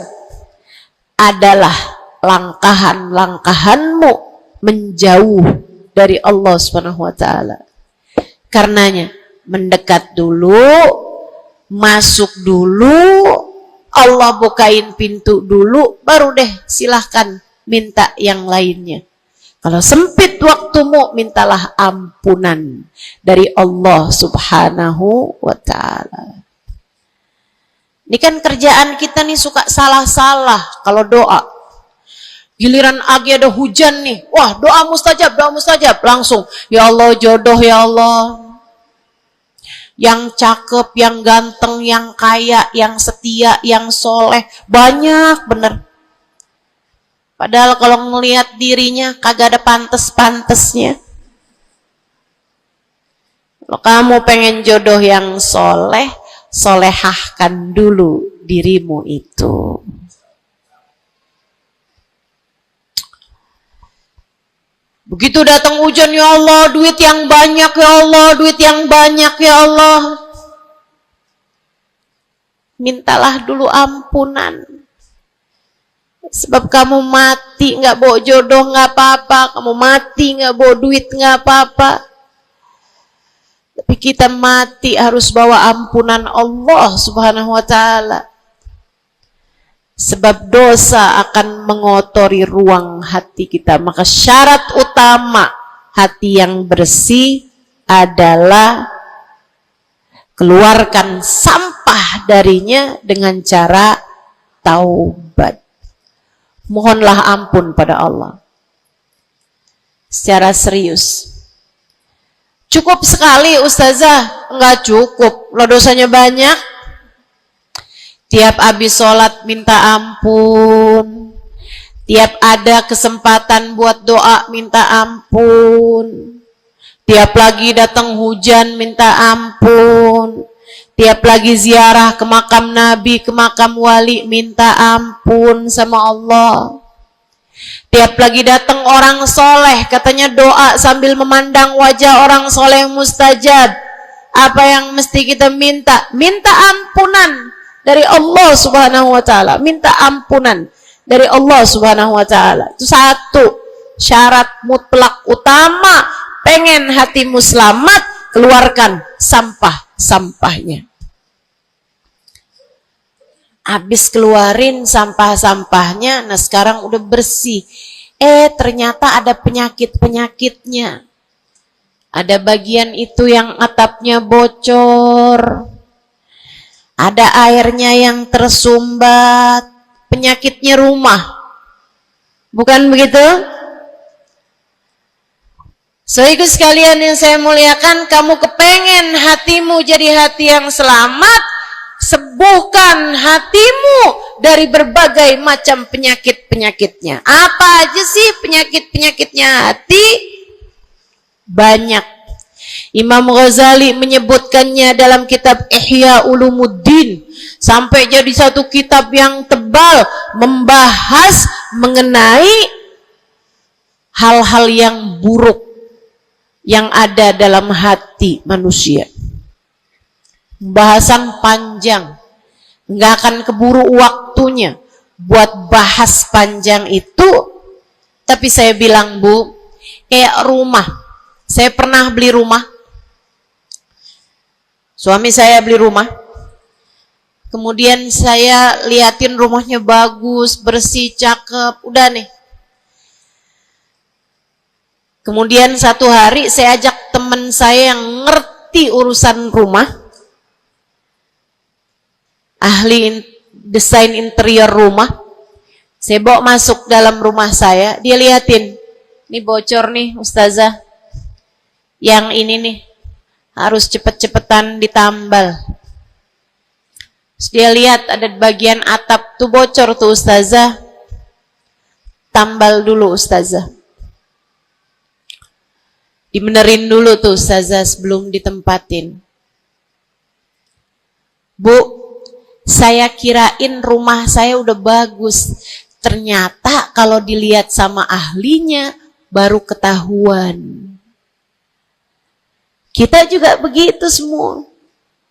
adalah langkahan-langkahanmu menjauh dari Allah Subhanahu wa ta'ala. Karenanya mendekat dulu, masuk dulu, Allah bukain pintu dulu, baru deh silahkan minta yang lainnya. Kalau sempit waktumu, mintalah ampunan dari Allah Subhanahu wa ta'ala. Ini kan kerjaan kita nih suka salah-salah kalau doa. Giliran lagi ada hujan nih, wah doa mustajab, langsung, ya Allah jodoh ya Allah. Yang cakep, yang ganteng, yang kaya, yang setia, yang soleh, banyak bener. Padahal kalau ngelihat dirinya kagak ada pantes-pantesnya. Kalau kamu pengen jodoh yang soleh, solehahkan dulu dirimu itu. Begitu datang hujan, ya Allah, duit yang banyak ya Allah, duit yang banyak ya Allah. Mintalah dulu ampunan. Sebab kamu mati nggak bawa jodoh nggak apa-apa, kamu mati nggak bawa duit nggak apa-apa. Tapi kita mati harus bawa ampunan Allah Subhanahu wa ta'ala. Sebab dosa akan mengotori ruang hati kita. Maka syarat utama hati yang bersih adalah keluarkan sampah sampah darinya dengan cara taubat. Mohonlah ampun pada Allah. Secara serius. Cukup sekali Ustazah? Enggak cukup. Lo dosanya banyak. Tiap habis sholat minta ampun. Tiap ada kesempatan buat doa minta ampun. Tiap lagi datang hujan minta ampun. Tiap lagi ziarah ke makam Nabi, ke makam wali minta ampun sama Allah. Tiap lagi datang orang soleh, katanya doa sambil memandang wajah orang soleh mustajab. Apa yang mesti kita minta? Minta ampunan dari Allah Subhanahu wa ta'ala. Minta ampunan dari Allah Subhanahu wa ta'ala. Itu satu syarat mutlak utama. Pengen hatimu selamat, keluarkan sampah-sampahnya. Habis keluarin sampah-sampahnya, nah sekarang udah bersih. Ternyata ada penyakit-penyakitnya. Ada bagian itu yang atapnya bocor. Ada airnya yang tersumbat. Penyakitnya rumah. Bukan begitu? Saudaraku sekalian yang saya muliakan, kamu kepengen hatimu jadi hati yang selamat, sembuhkan hatimu dari berbagai macam penyakit-penyakitnya. Apa aja sih penyakit-penyakitnya hati? Banyak. Imam Ghazali menyebutkannya dalam kitab Ihya Ulumuddin. Sampai jadi satu kitab yang tebal membahas mengenai hal-hal yang buruk yang ada dalam hati manusia. Bahasan panjang, nggak akan keburu waktunya buat bahas panjang itu. Tapi saya bilang, Bu, kayak rumah. Saya pernah beli rumah. Suami saya beli rumah. Kemudian saya liatin rumahnya bagus, bersih, cakep, udah nih. Kemudian satu hari saya ajak teman saya yang ngerti urusan rumah, ahli desain interior rumah. Saya bawa masuk dalam rumah saya, dia liatin, ini bocor nih Ustazah, yang ini nih harus cepet-cepetan ditambal. Terus dia lihat ada bagian atap tuh bocor tuh Ustazah, tambal dulu Ustazah, dibenerin dulu tuh Ustazah sebelum ditempatin. Bu, saya kirain rumah saya udah bagus. Ternyata kalau dilihat sama ahlinya baru ketahuan. Kita juga begitu semua.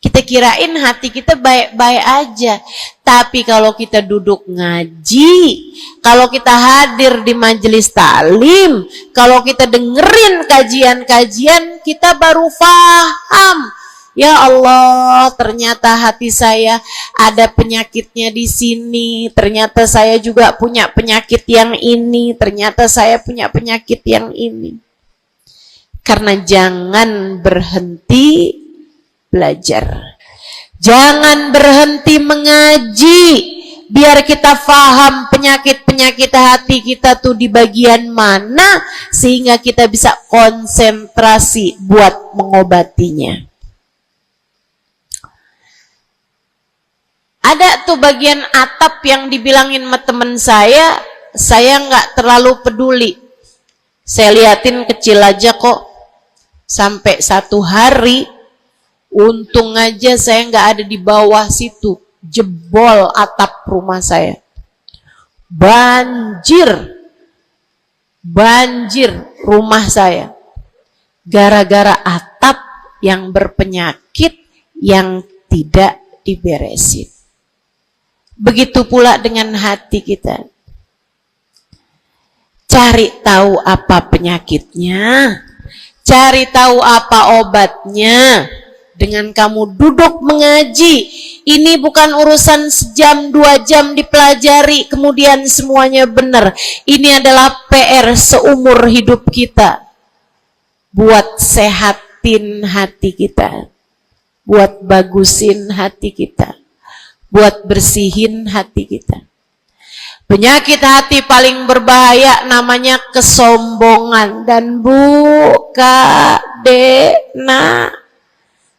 Kita kirain hati kita baik-baik aja. Tapi kalau kita duduk ngaji, kalau kita hadir di majelis taklim, kalau kita dengerin kajian-kajian, kita baru paham. Ya Allah, ternyata hati saya ada penyakitnya di sini. Ternyata saya juga punya penyakit yang ini. Ternyata saya punya penyakit yang ini. Karena jangan berhenti belajar. Jangan berhenti mengaji. Biar kita faham penyakit-penyakit hati kita tuh di bagian mana. Sehingga kita bisa konsentrasi buat mengobatinya. Ada tuh bagian atap yang dibilangin sama temen saya nggak terlalu peduli. Saya liatin kecil aja kok. Sampai satu hari, untung aja saya nggak ada di bawah situ. Jebol atap rumah saya. Banjir rumah saya. Gara-gara atap yang berpenyakit yang tidak diberesin. Begitu pula dengan hati kita. Cari tahu apa penyakitnya. Cari tahu apa obatnya. Dengan kamu duduk mengaji. Ini bukan urusan sejam, 2 jam dipelajari. Kemudian semuanya benar. Ini adalah PR seumur hidup kita. Buat sehatin hati kita. buat bagusin hati kita, buat bersihin hati kita. Penyakit hati paling berbahaya namanya kesombongan. Dan Bu, Kak, Dek, Nak,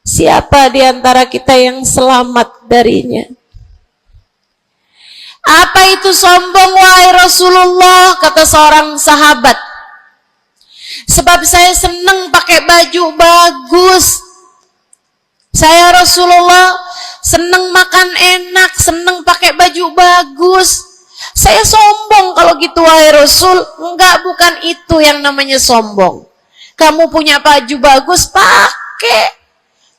siapa di antara kita yang selamat darinya? Apa itu sombong, wahai Rasulullah? Kata seorang sahabat, sebab saya senang pakai baju bagus. Saya Rasulullah senang makan enak, senang pakai baju bagus. Saya sombong kalau gitu, wahai Rasul. Enggak, bukan itu yang namanya sombong. Kamu punya baju bagus, pakai.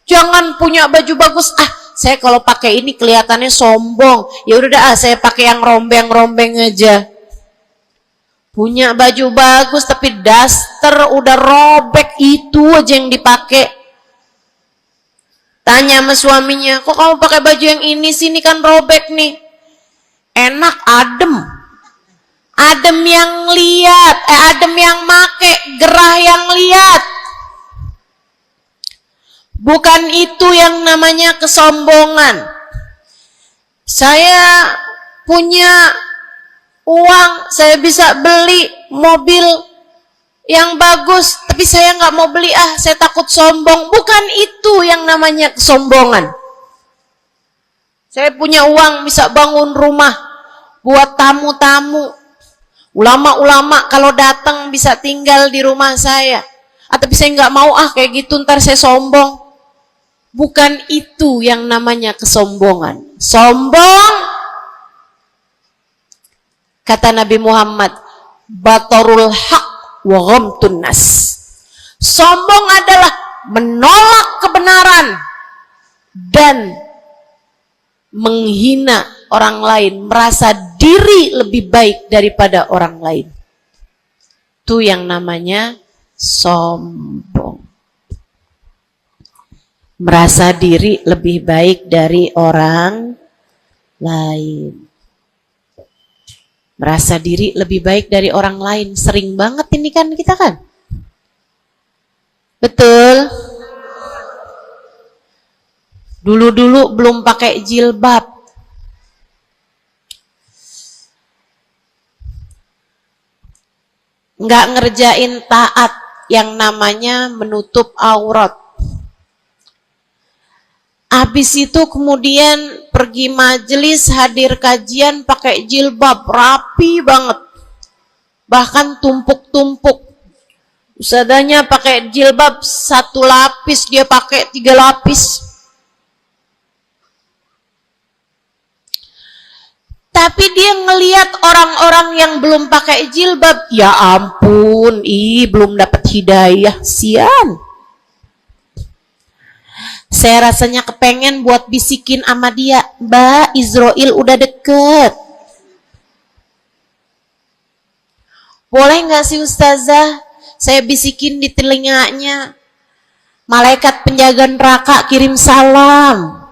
Jangan punya baju bagus, saya kalau pakai ini kelihatannya sombong. Ya udah dah, saya pakai yang rombeng-rombeng aja. Punya baju bagus tapi daster udah robek, itu aja yang dipakai. Tanya sama suaminya, kok kamu pakai baju yang ini sih, ini kan robek nih. Enak, adem. Adem yang lihat, adem yang make, gerah yang lihat. Bukan itu yang namanya kesombongan. Saya punya uang, saya bisa beli mobil yang bagus, tapi saya nggak mau beli, saya takut sombong. Bukan itu yang namanya kesombongan. Saya punya uang, bisa bangun rumah buat tamu-tamu. Ulama-ulama kalau datang bisa tinggal di rumah saya. Tapi saya nggak mau, kayak gitu ntar saya sombong. Bukan itu yang namanya kesombongan. Sombong, kata Nabi Muhammad, batarul haq wa ghamtun nas. Sombong adalah menolak kebenaran dan menghina orang lain, merasa diri lebih baik daripada orang lain. Itu yang namanya sombong. Merasa diri lebih baik dari orang lain. Merasa diri lebih baik dari orang lain. Sering banget ini kan kita kan? Betul? Dulu-dulu belum pakai jilbab. Nggak ngerjain taat yang namanya menutup aurat. Habis itu kemudian pergi majelis, hadir kajian pakai jilbab, rapi banget. Bahkan tumpuk-tumpuk. Ustadzanya pakai jilbab 1 lapis, dia pakai 3 lapis. Tapi dia ngelihat orang-orang yang belum pakai jilbab, ya ampun, belum dapat hidayah, sian. Saya rasanya kepengen buat bisikin sama dia, Mbak, Israel udah deket. Boleh nggak sih Ustazah, saya bisikin di telinganya, malaikat penjaga neraka kirim salam.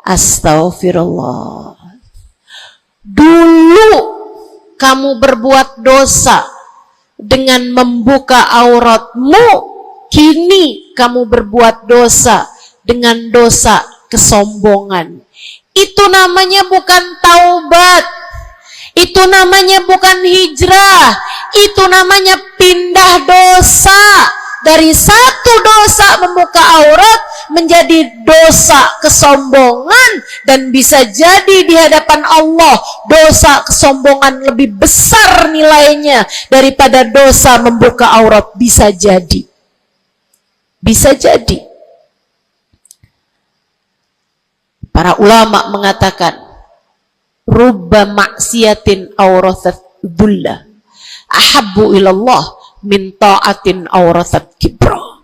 Astagfirullah. Dulu kamu berbuat dosa dengan membuka auratmu, kini kamu berbuat dosa dengan dosa kesombongan. Itu namanya bukan taubat. Itu namanya bukan hijrah. Itu namanya pindah dosa. Dari satu dosa membuka aurat menjadi dosa kesombongan. Dan bisa jadi di hadapan Allah dosa kesombongan lebih besar nilainya daripada dosa membuka aurat. Bisa jadi. Bisa jadi. Para ulama mengatakan, rubba maksiatin awrathat dhulla ahabbu ilallah min ta'atin awrathat kibra.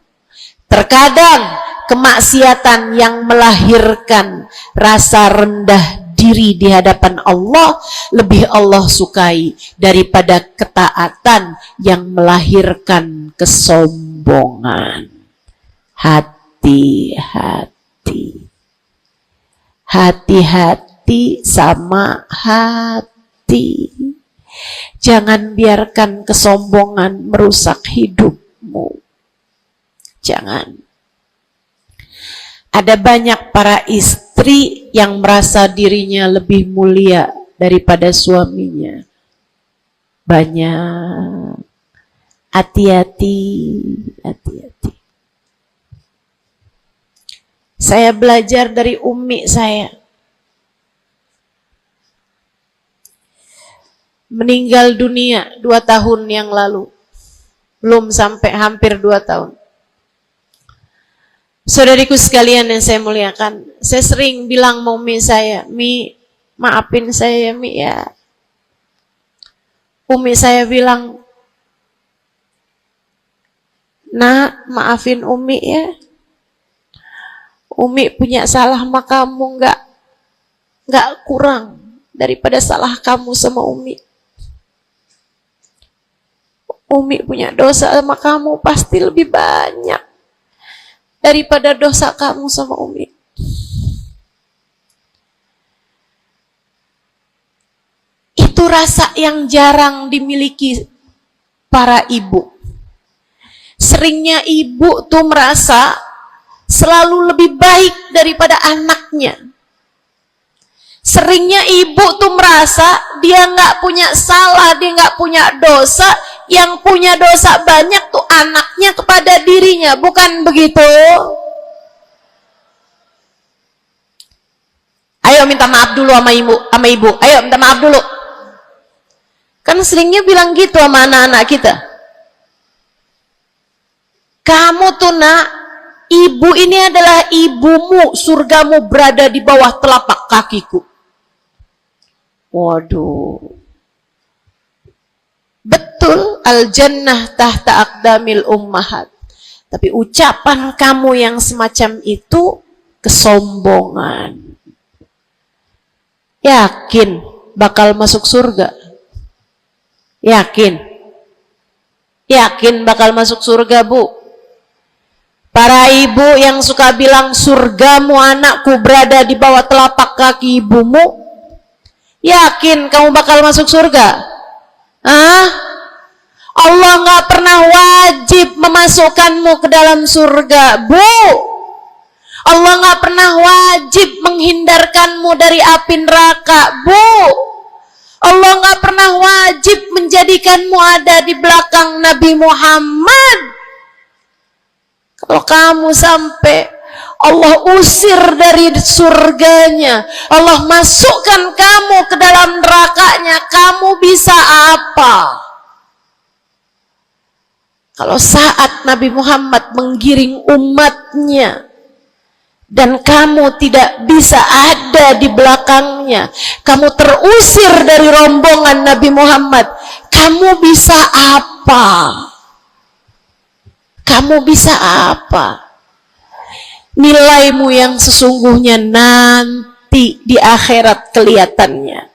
Terkadang kemaksiatan yang melahirkan rasa rendah diri di hadapan Allah lebih Allah sukai daripada ketaatan yang melahirkan kesombongan. Hati-hati. Hati-hati sama hati. Jangan biarkan kesombongan merusak hidupmu. Jangan. Ada banyak para istri yang merasa dirinya lebih mulia daripada suaminya. Banyak. Hati-hati, hati-hati. Saya belajar dari umi saya. Meninggal dunia 2 tahun yang lalu. Belum sampai hampir 2 tahun. Saudariku sekalian yang saya muliakan, saya sering bilang sama umi saya, Mi, maafin saya Mi ya. Umi saya bilang, Nak, maafin Umi ya. Umi punya salah sama kamu nggak kurang daripada salah kamu sama Umi. Umi punya dosa sama kamu pasti lebih banyak daripada dosa kamu sama Umi. Itu rasa yang jarang dimiliki para ibu. Seringnya ibu tuh merasa selalu lebih baik daripada anaknya. Seringnya ibu tuh merasa dia nggak punya salah, dia nggak punya dosa. Yang punya dosa banyak tuh anaknya kepada dirinya, bukan begitu? Ayo minta maaf dulu sama ibu. Ayo minta maaf dulu. Kan seringnya bilang gitu sama anak-anak kita. Kamu tuh nak, ibu ini adalah ibumu, surgamu berada di bawah telapak kakiku. Waduh. Betul, al-jannah tahta aqdamil ummahat. Tapi ucapan kamu yang semacam itu kesombongan. Yakin bakal masuk surga? Yakin? Yakin bakal masuk surga, Bu? Para ibu yang suka bilang surgamu anakku berada di bawah telapak kaki ibumu, yakin kamu bakal masuk surga? Hah? Allah nggak pernah wajib memasukkanmu ke dalam surga, Bu. Allah nggak pernah wajib menghindarkanmu dari api neraka, Bu. Allah nggak pernah wajib menjadikanmu ada di belakang Nabi Muhammad. Kalau kamu sampai Allah usir dari surganya, Allah masukkan kamu ke dalam nerakanya, kamu bisa apa? Kalau saat Nabi Muhammad menggiring umatnya dan kamu tidak bisa ada di belakangnya, kamu terusir dari rombongan Nabi Muhammad, kamu bisa apa? Kamu bisa apa? Nilaimu yang sesungguhnya nanti di akhirat kelihatannya.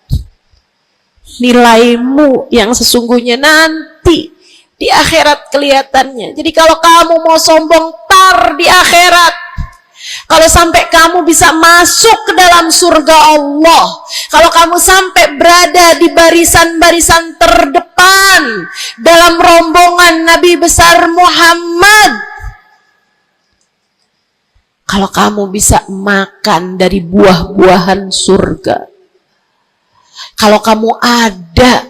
Nilaimu yang sesungguhnya nanti di akhirat kelihatannya. Jadi kalau kamu mau sombong tar di akhirat, kalau sampai kamu bisa masuk ke dalam surga Allah, kalau kamu sampai berada di barisan-barisan terdepan dalam rombongan Nabi besar Muhammad, kalau kamu bisa makan dari buah-buahan surga, kalau kamu ada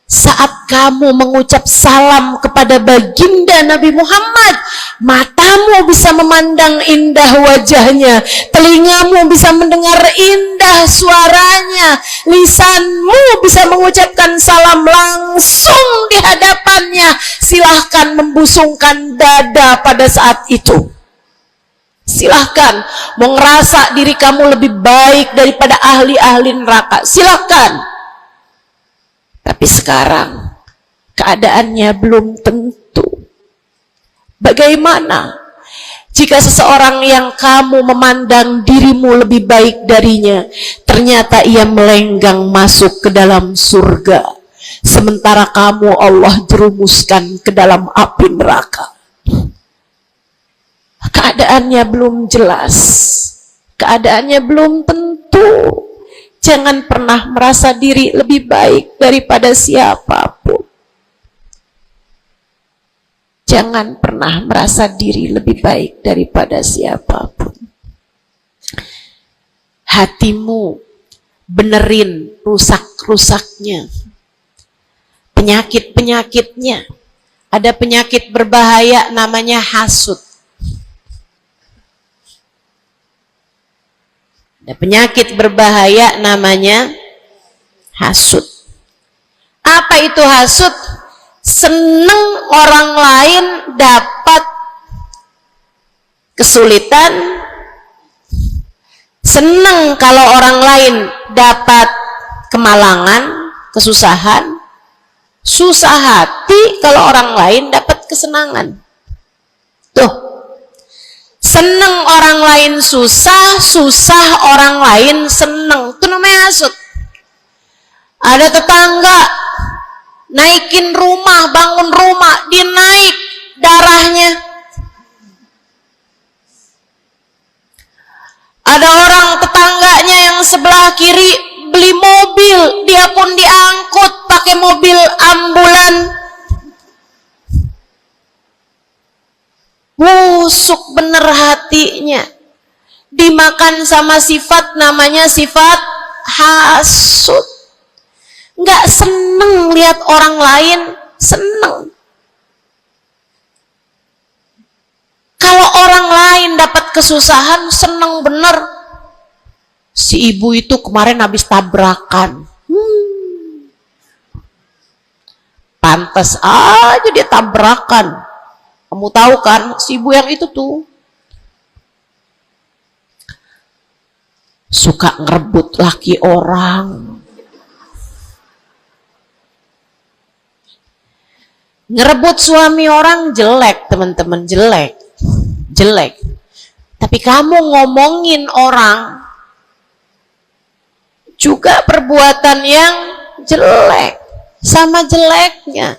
saat kamu mengucap salam kepada baginda Nabi Muhammad, matamu bisa memandang indah wajahnya, telingamu bisa mendengar indah suaranya, lisanmu bisa mengucapkan salam langsung di hadapannya, silahkan membusungkan dada pada saat itu. Silahkan mau ngerasa diri kamu lebih baik daripada ahli-ahli neraka, silahkan. Tapi sekarang keadaannya belum tentu. Bagaimana jika seseorang yang kamu memandang dirimu lebih baik darinya, ternyata ia melenggang masuk ke dalam surga, sementara kamu Allah jerumuskan ke dalam api neraka? Keadaannya belum jelas, keadaannya belum tentu. Jangan pernah merasa diri lebih baik daripada siapapun. Jangan pernah merasa diri lebih baik daripada siapapun. Hatimu benerin rusak-rusaknya, penyakit-penyakitnya. Ada penyakit berbahaya namanya hasud. Ada penyakit berbahaya namanya hasud. Apa itu hasud? Seneng orang lain dapat kesulitan, seneng kalau orang lain dapat kemalangan, kesusahan, susah hati kalau orang lain dapat kesenangan. Tuh, seneng orang lain susah, susah orang lain seneng, itu namanya hasud. Ada tetangga naikin rumah, bangun rumah, dia naik darahnya. Ada orang tetangganya yang sebelah kiri beli mobil, dia pun diangkut pakai mobil ambulan. Busuk bener hatinya, dimakan sama sifat namanya sifat hasud. Nggak seneng lihat orang lain seneng. Kalau orang lain dapat kesusahan, seneng bener. Si ibu itu kemarin habis tabrakan. Pantes aja dia tabrakan. Kamu tahu kan, si ibu yang itu tuh suka ngerebut laki orang. Ngerebut suami orang jelek, teman-teman, jelek. Tapi kamu ngomongin orang juga perbuatan yang jelek, sama jeleknya.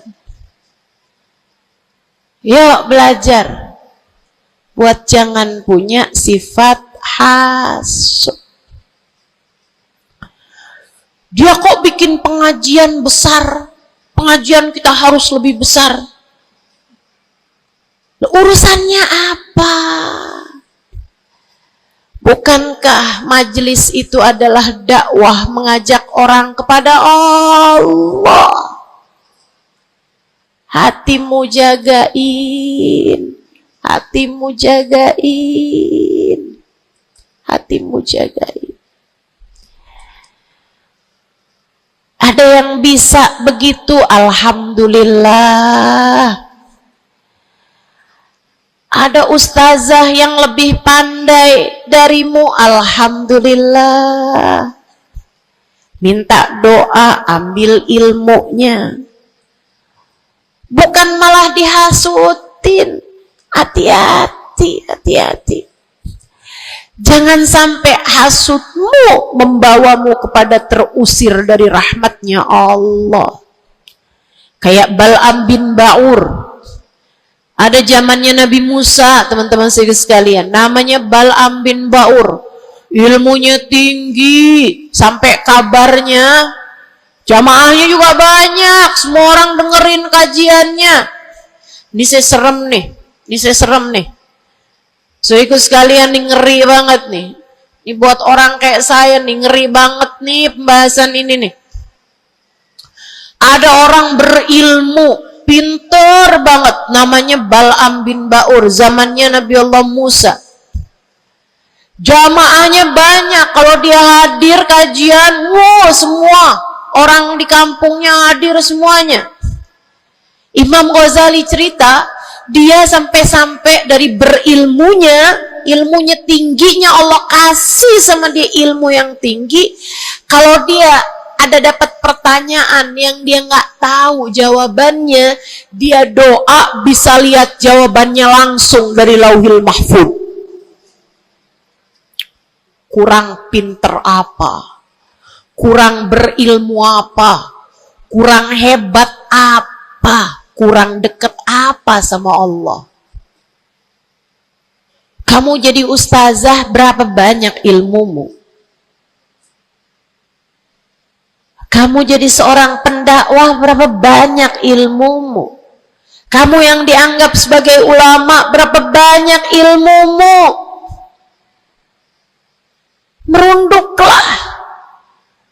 Yuk belajar buat jangan punya sifat hasud. Dia kok bikin pengajian besar, pengajian kita harus lebih besar. Urusannya apa? Bukankah majelis itu adalah dakwah mengajak orang kepada Allah? Hatimu jagain, hatimu jagain, hatimu jagain. Ada yang bisa begitu, alhamdulillah. Ada ustazah yang lebih pandai darimu, alhamdulillah. Minta doa, ambil ilmunya. Bukan malah dihasutin. Hati-hati, hati-hati. Jangan sampai hasudmu membawamu kepada terusir dari rahmatnya Allah. Kayak Bal'am bin Ba'ur. Ada zamannya Nabi Musa, teman-teman sekalian, namanya Bal'am bin Ba'ur. Ilmunya tinggi, sampai kabarnya jamaahnya juga banyak, semua orang dengerin kajiannya. Ini saya serem nih, Soalnya sekalian nih, ngeri banget nih. Ini buat orang kayak saya nih, ngeri banget nih pembahasan ini nih. Ada orang berilmu, pinter banget, namanya Bal'am bin Ba'ur, zamannya Nabi Allah Musa. Jamaahnya banyak, kalau dia hadir kajian, semua orang di kampungnya hadir semuanya. Imam Ghazali cerita, dia sampai-sampai dari ilmunya tingginya, Allah kasih sama dia ilmu yang tinggi. Kalau dia ada dapat pertanyaan yang dia nggak tahu jawabannya, dia doa bisa lihat jawabannya langsung dari Lauhil Mahfuz. Kurang pinter apa? Kurang berilmu apa? Kurang hebat apa? Kurang dekat apa sama Allah? Kamu jadi ustazah, berapa banyak ilmumu? Kamu jadi seorang pendakwah, berapa banyak ilmumu? Kamu yang dianggap sebagai ulama, berapa banyak ilmumu? merunduklah.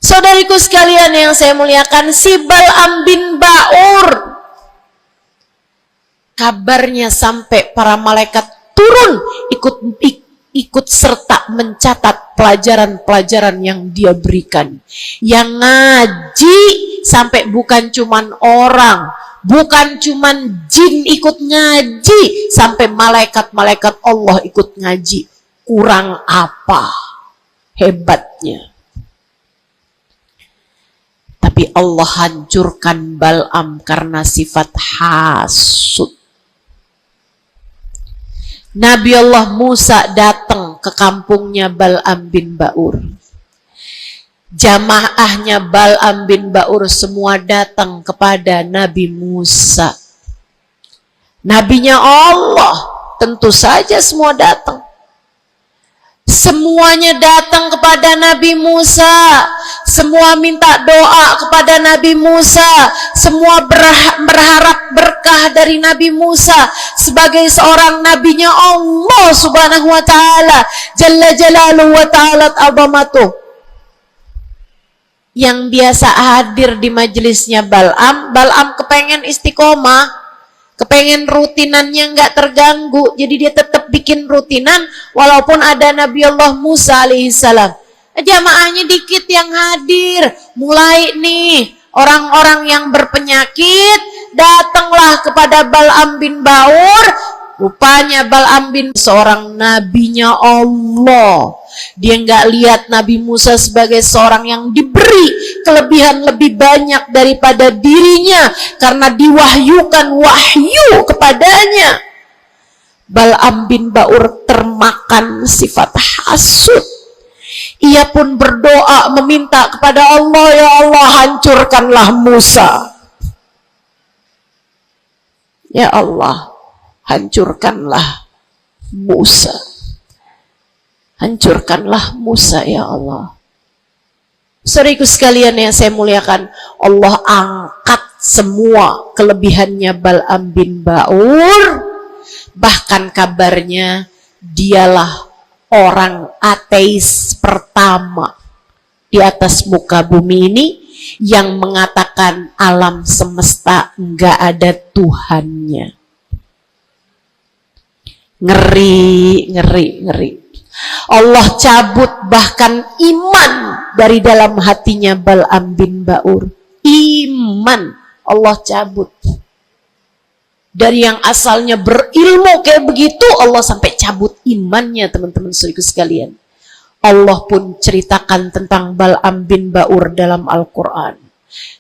Saudariku sekalian yang saya muliakan, si Bal'am bin Ba'ur, kabarnya sampai para malaikat turun ikut serta mencatat pelajaran-pelajaran yang dia berikan. Yang ngaji sampai bukan cuman orang, bukan cuman jin ikut ngaji, sampai malaikat-malaikat Allah ikut ngaji. Kurang apa hebatnya? Tapi Allah hancurkan Bal'am karena sifat hasud. Nabi Allah Musa datang ke kampungnya Bal'am bin Ba'ur. Jamaahnya Bal'am bin Ba'ur semua datang kepada Nabi Musa. Nabinya Allah, tentu saja semua datang. Semuanya datang kepada Nabi Musa. Semua minta doa kepada Nabi Musa. Semua berharap berkah dari Nabi Musa sebagai seorang nabinya Allah Subhanahu wa ta'ala, Jalla Jalaluhu wa ta'ala azamatuh. Yang biasa hadir di majelisnya Bal'am kepengen istiqomah, kepengen rutinannya nggak terganggu, jadi dia tetap bikin rutinan walaupun ada Nabi Allah Musa alaihissalam. Jamaahnya dikit yang hadir. Mulai nih orang-orang yang berpenyakit datanglah kepada Bal'am bin Ba'ur. Rupanya Bal'am bin seorang nabinya Allah. Dia nggak lihat Nabi Musa sebagai seorang yang diberi kelebihan lebih banyak daripada dirinya karena diwahyukan wahyu kepadanya. Bal'am bin Ba'ur termakan sifat hasud. Ia pun berdoa meminta kepada Allah, ya Allah, hancurkanlah Musa. Ya Allah, hancurkanlah Musa. Hancurkanlah Musa, ya Allah. Saudaraku sekalian yang saya muliakan, Allah angkat semua kelebihannya Bal'am bin Ba'ur. Bahkan kabarnya dialah orang ateis pertama di atas muka bumi ini yang mengatakan alam semesta enggak ada Tuhannya. Ngeri. Allah cabut bahkan iman dari dalam hatinya Bal'am bin Ba'ur. Iman Allah cabut. Dari yang asalnya berilmu kayak begitu, Allah sampai cabut imannya, teman-teman saudaraku sekalian. Allah pun ceritakan tentang Bal'am bin Ba'ur dalam Al-Quran.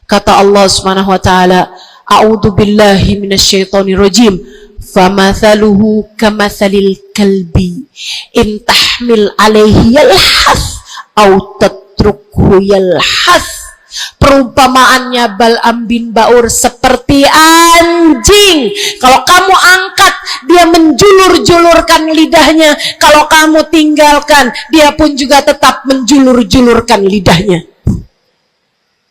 Kata Allah Subhanahu wa ta'ala, A'udzu billahi minasyaitonir rajim. Famathaluhu kamathalil kalbi in tahmil alaihi yalhath au tatrukhu yalhath. Perumpamaannya Bal'am bin Ba'ur seperti anjing. Kalau kamu angkat, dia menjulur-julurkan lidahnya. Kalau kamu tinggalkan, dia pun juga tetap menjulur-julurkan lidahnya.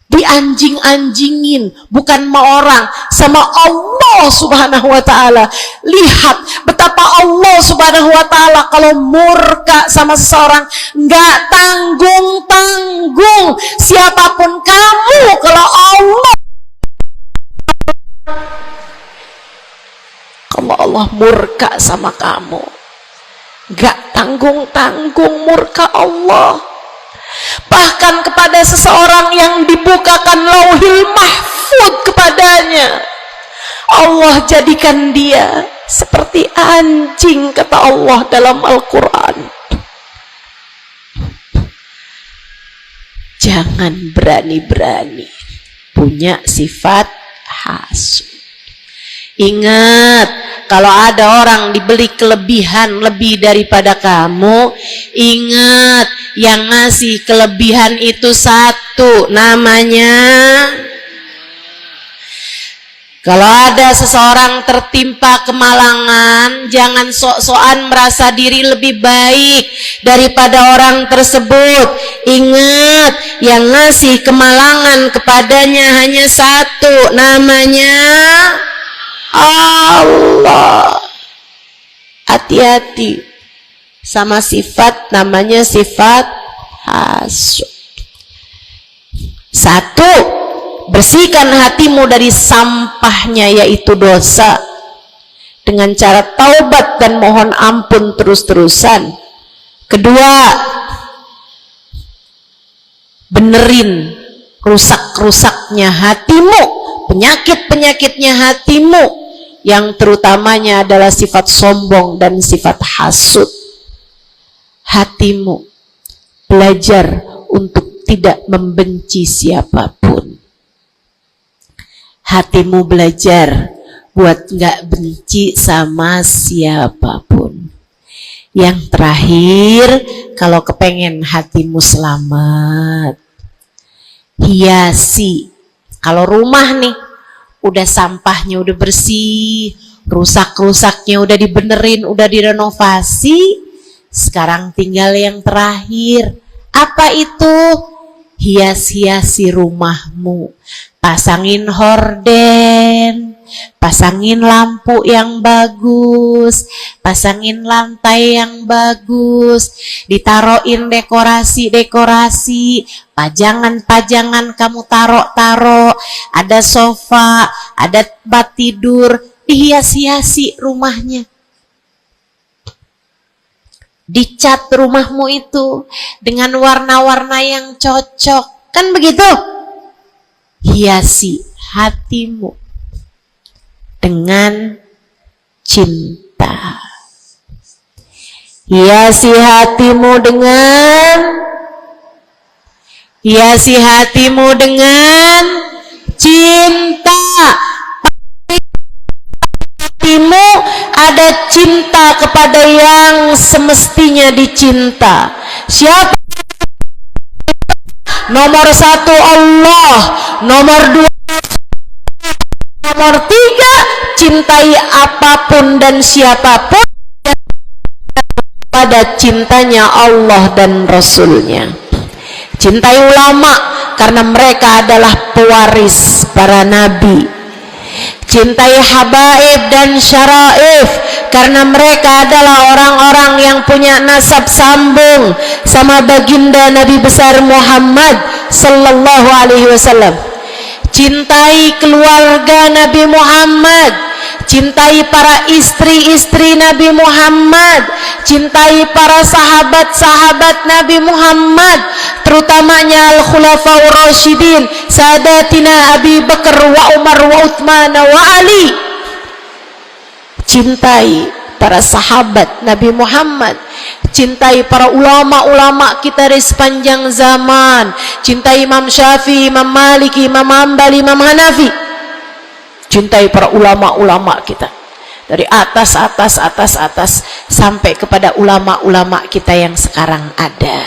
Dianjing-anjingin, bukan sama orang, sama Allah Subhanahu wa ta'ala. Lihat betapa Allah Subhanahu wa ta'ala kalau murka sama seseorang nggak tanggung-tanggung. Siapapun kamu, kalau Allah murka sama kamu, nggak tanggung-tanggung murka Allah. Bahkan kepada seseorang yang dibukakan lauhil mahfud kepadanya, Allah jadikan dia seperti anjing, kata Allah dalam Al-Quran. Jangan berani-berani punya sifat hasud. Ingat, kalau ada orang diberi kelebihan lebih daripada kamu, ingat, yang ngasih kelebihan itu satu, namanya. Kalau ada seseorang tertimpa kemalangan, jangan sok-sokan merasa diri lebih baik daripada orang tersebut. Ingat, yang ngasih kemalangan kepadanya hanya satu, namanya Allah. Hati-hati sama sifat namanya sifat hasud. Satu, bersihkan hatimu dari sampahnya yaitu dosa dengan cara taubat dan mohon ampun terus-terusan. Kedua, benerin rusak-rusaknya hatimu, penyakit-penyakitnya hatimu, yang terutamanya adalah sifat sombong dan sifat hasud. Hatimu belajar untuk tidak membenci siapapun. Hatimu belajar buat nggak benci sama siapapun. Yang terakhir, kalau kepengen hatimu selamat, hiasi. Kalau rumah nih, udah sampahnya udah bersih, rusak-rusaknya udah dibenerin, udah direnovasi, sekarang tinggal yang terakhir. Apa itu? Hias-hiasi rumahmu. Pasangin horden, pasangin lampu yang bagus, pasangin lantai yang bagus, ditaruhin dekorasi-dekorasi, pajangan-pajangan kamu taro-taro, ada sofa, ada tempat tidur, dihias-hiasi rumahnya. Dicat rumahmu itu dengan warna-warna yang cocok, kan begitu? Hiasi hatimu dengan cinta. Hiasi hatimu dengan cinta. Hatimu ada cinta kepada yang semestinya dicinta. Siapa? Nomor satu Allah, nomor dua, nomor tiga, cintai apapun dan siapapun pada cintanya Allah dan Rasulnya. Cintai ulama karena mereka adalah pewaris para nabi. Cintai habaib dan syaraif karena mereka adalah orang-orang yang punya nasab sambung sama baginda Nabi besar Muhammad sallallahu alaihi wasallam. Cintai keluarga Nabi Muhammad, cintai para istri-istri Nabi Muhammad, cintai para sahabat-sahabat Nabi Muhammad, terutamanya al-khulafaur rasyidin, sadatina Abi Bakar wa Umar wa Uthman wa Ali. Cintai para sahabat Nabi Muhammad, cintai para ulama-ulama kita di sepanjang zaman, cintai Imam Syafi'i, Imam Maliki, Imam Hambali, Imam Hanafi. Cintai para ulama-ulama kita dari atas sampai kepada ulama-ulama kita yang sekarang ada.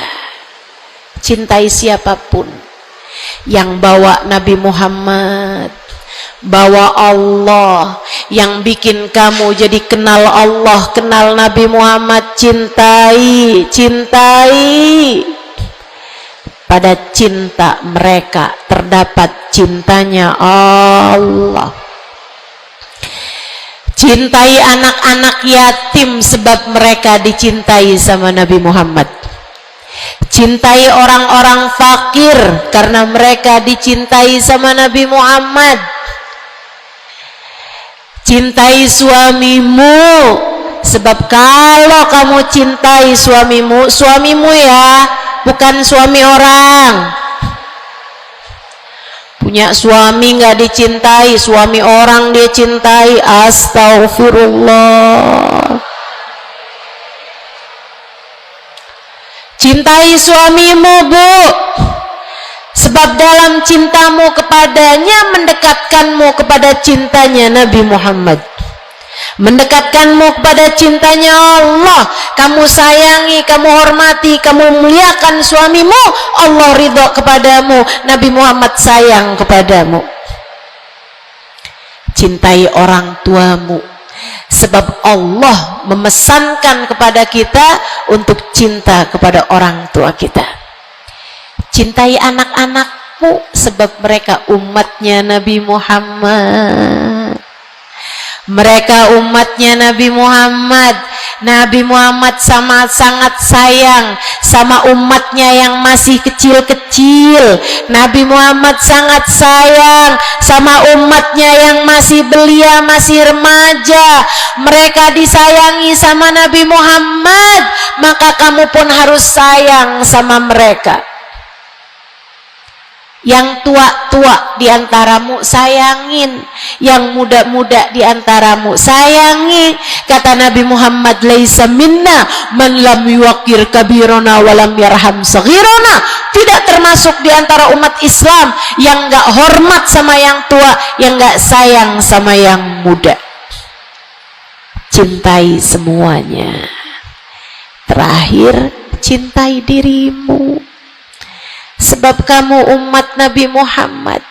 Cintai siapapun yang bawa Nabi Muhammad, bawa Allah, yang bikin kamu jadi kenal Allah, kenal Nabi Muhammad. Cintai. Pada cinta mereka terdapat cintanya Allah. Cintai anak-anak yatim sebab mereka dicintai sama Nabi Muhammad. Cintai orang-orang fakir karena mereka dicintai sama Nabi Muhammad. Cintai suamimu sebab kalau kamu cintai suamimu ya, bukan suami orang. Punya suami nggak dicintai, suami orang dia cintai. Astagfirullah. Cintai suamimu, Bu, sebab dalam cintamu kepadanya mendekatkanmu kepada cintanya Nabi Muhammad, mendekatkanmu kepada cintanya Allah. Kamu sayangi, kamu hormati, kamu muliakan suamimu, Allah ridho kepadamu, Nabi Muhammad sayang kepadamu. Cintai orang tuamu sebab Allah memesankan kepada kita untuk cinta kepada orang tua kita. Cintai anak-anakmu sebab mereka umatnya Nabi Muhammad. Mereka umatnya Nabi Muhammad. Nabi Muhammad sangat sayang sama umatnya yang masih kecil-kecil. Nabi Muhammad sangat sayang sama umatnya yang masih belia, masih remaja. Mereka disayangi sama Nabi Muhammad, maka kamu pun harus sayang sama mereka. Yang tua-tua diantaramu sayangin, yang muda-muda diantaramu sayangi. Kata Nabi Muhammad, laisa minna man lam yuqir kabirona walam yarham saghirona. Tidak termasuk diantara umat Islam yang gak hormat sama yang tua, yang gak sayang sama yang muda. Cintai semuanya. Terakhir, cintai dirimu. Sebab kamu umat Nabi Muhammad.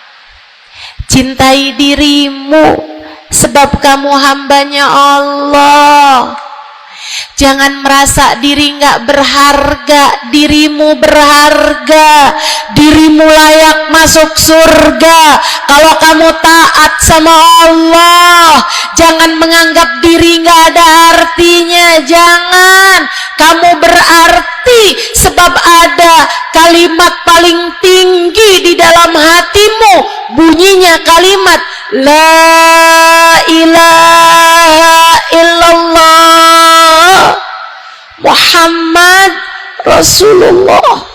Cintai dirimu, sebab kamu hambanya Allah. Jangan merasa diri nggak berharga. Dirimu berharga. Dirimu layak masuk surga kalau kamu taat sama Allah. Jangan menganggap diri nggak ada artinya. Jangan. Kamu berarti sebab ada kalimat paling tinggi di dalam hatimu. Bunyinya kalimat La ilaha illallah Muhammad Rasulullah.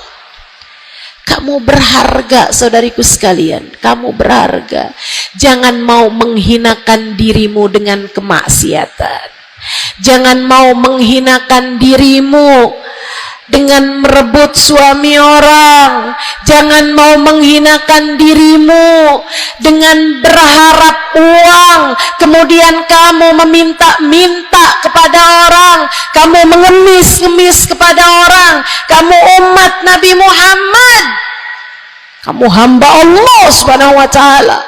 Kamu berharga, saudariku sekalian. Kamu berharga. Jangan mau menghinakan dirimu dengan kemaksiatan. Jangan mau menghinakan dirimu dengan merebut suami orang. Jangan mau menghinakan dirimu dengan berharap uang, kemudian kamu meminta-minta kepada orang, kamu mengemis-ngemis kepada orang. Kamu umat Nabi Muhammad, kamu hamba Allah Subhanahu wa ta'ala.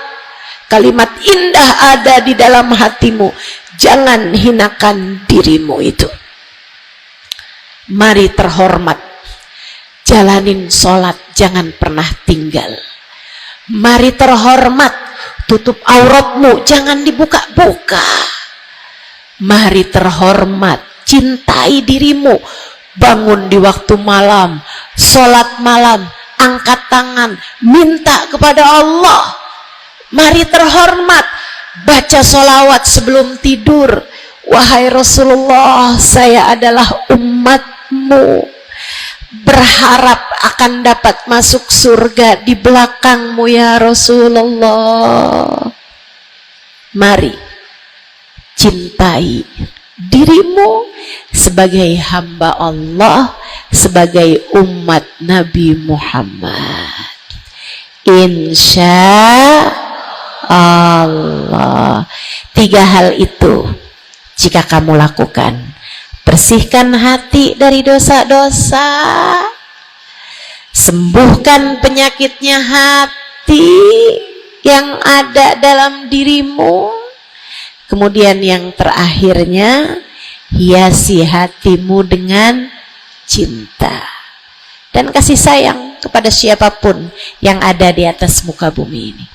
Kalimat indah ada di dalam hatimu. Jangan hinakan dirimu itu. Mari terhormat, jalanin sholat, jangan pernah tinggal. Mari terhormat, tutup auratmu, jangan dibuka-buka. Mari terhormat, cintai dirimu, bangun di waktu malam, sholat malam, angkat tangan, minta kepada Allah. Mari terhormat, baca sholawat sebelum tidur. Wahai Rasulullah, saya adalah umatmu, berharap akan dapat masuk surga di belakangmu ya Rasulullah. Mari cintai dirimu sebagai hamba Allah, sebagai umat Nabi Muhammad. Insya Allah. 3 hal itu jika kamu lakukan, bersihkan hati dari dosa-dosa, sembuhkan penyakitnya hati yang ada dalam dirimu, kemudian yang terakhirnya, hiasi hatimu dengan cinta dan kasih sayang kepada siapapun yang ada di atas muka bumi ini.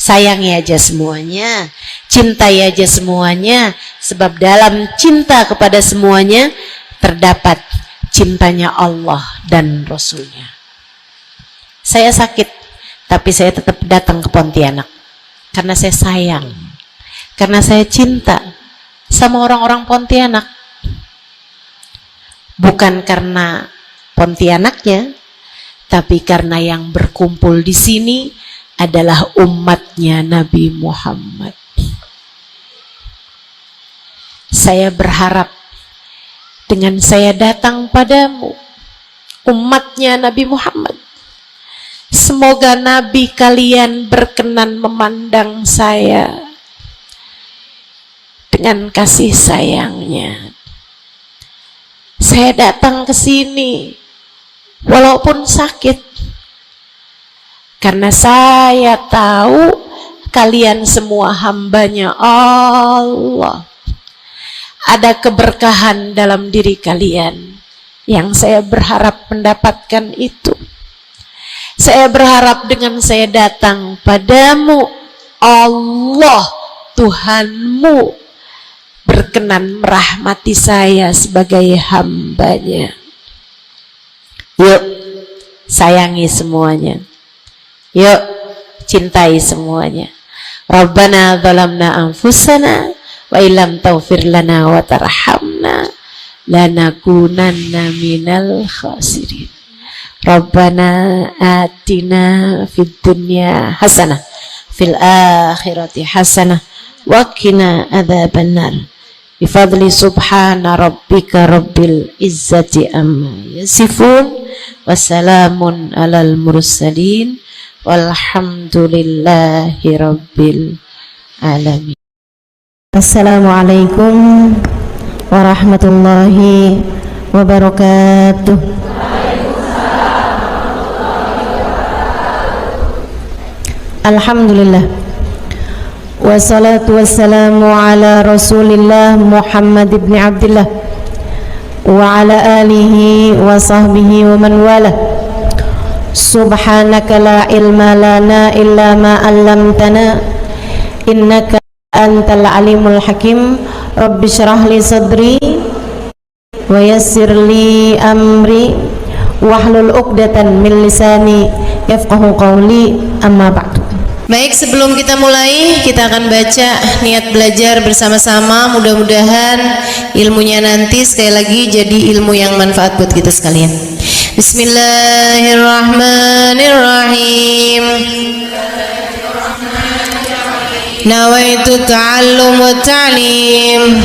Sayangi aja semuanya, cintai aja semuanya, sebab dalam cinta kepada semuanya terdapat cintanya Allah dan Rasulnya. Saya sakit, tapi saya tetap datang ke Pontianak karena saya sayang, karena saya cinta sama orang-orang Pontianak. Bukan karena Pontianaknya, tapi karena yang berkumpul di sini adalah umatnya Nabi Muhammad. Saya berharap dengan saya datang padamu, umatnya Nabi Muhammad, semoga Nabi kalian berkenan memandang saya dengan kasih sayangnya. Saya datang ke sini walaupun sakit, karena saya tahu kalian semua hambanya Allah. Ada keberkahan dalam diri kalian yang saya berharap mendapatkan itu. Saya berharap dengan saya datang padamu, Allah Tuhanmu berkenan merahmati saya sebagai hambanya. Yuk sayangi semuanya, yuk cintai semuanya. Rabbana zalamna anfusana wa illam taghfir lana wa tarhamna lanakunanna minal khasirin. Rabbana atina fid dunya hasanah fil akhirati hasanah wa qina adzabannar. Bifadli subhana rabbika rabbil izzati amma yasifun wassalamun alal mursalin walhamdulillahi rabbil alamin. Assalamualaikum warahmatullahi wabarakatuh. Alhamdulillah, wassalatu wassalamu ala rasulillah Muhammad ibn Abdullah wa ala alihi wa sahbihi wa man wala. Subhanaka la ilma lana illa ma 'allamtana innaka antal alimul hakim. Rabbi shrah li sadri wa yassir li amri wahlul 'uqdatan min lisani yafqahu qawli, amma ba'du. Baik, sebelum kita mulai, kita akan baca niat belajar bersama-sama. Mudah-mudahan ilmunya nanti sekali lagi jadi ilmu yang manfaat buat kita sekalian. Bismillahirrahmanirrahim. Nawaitu ta'allum wa ta'lim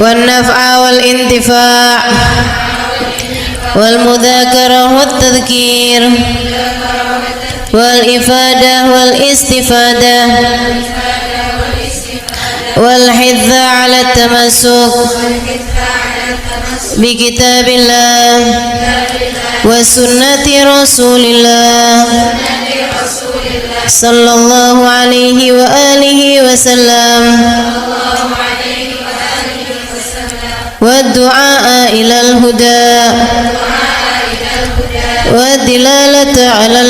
wan naf'a wal intifa' wal mudzakarah wat tadhkir wal ifadah wal istifadah wal hidza ala tamassuk bi kitabillah wa sunnati rasulillah sallallahu alaihi wa alihi wa sallam wa du'a ila al huda wa dilalata ala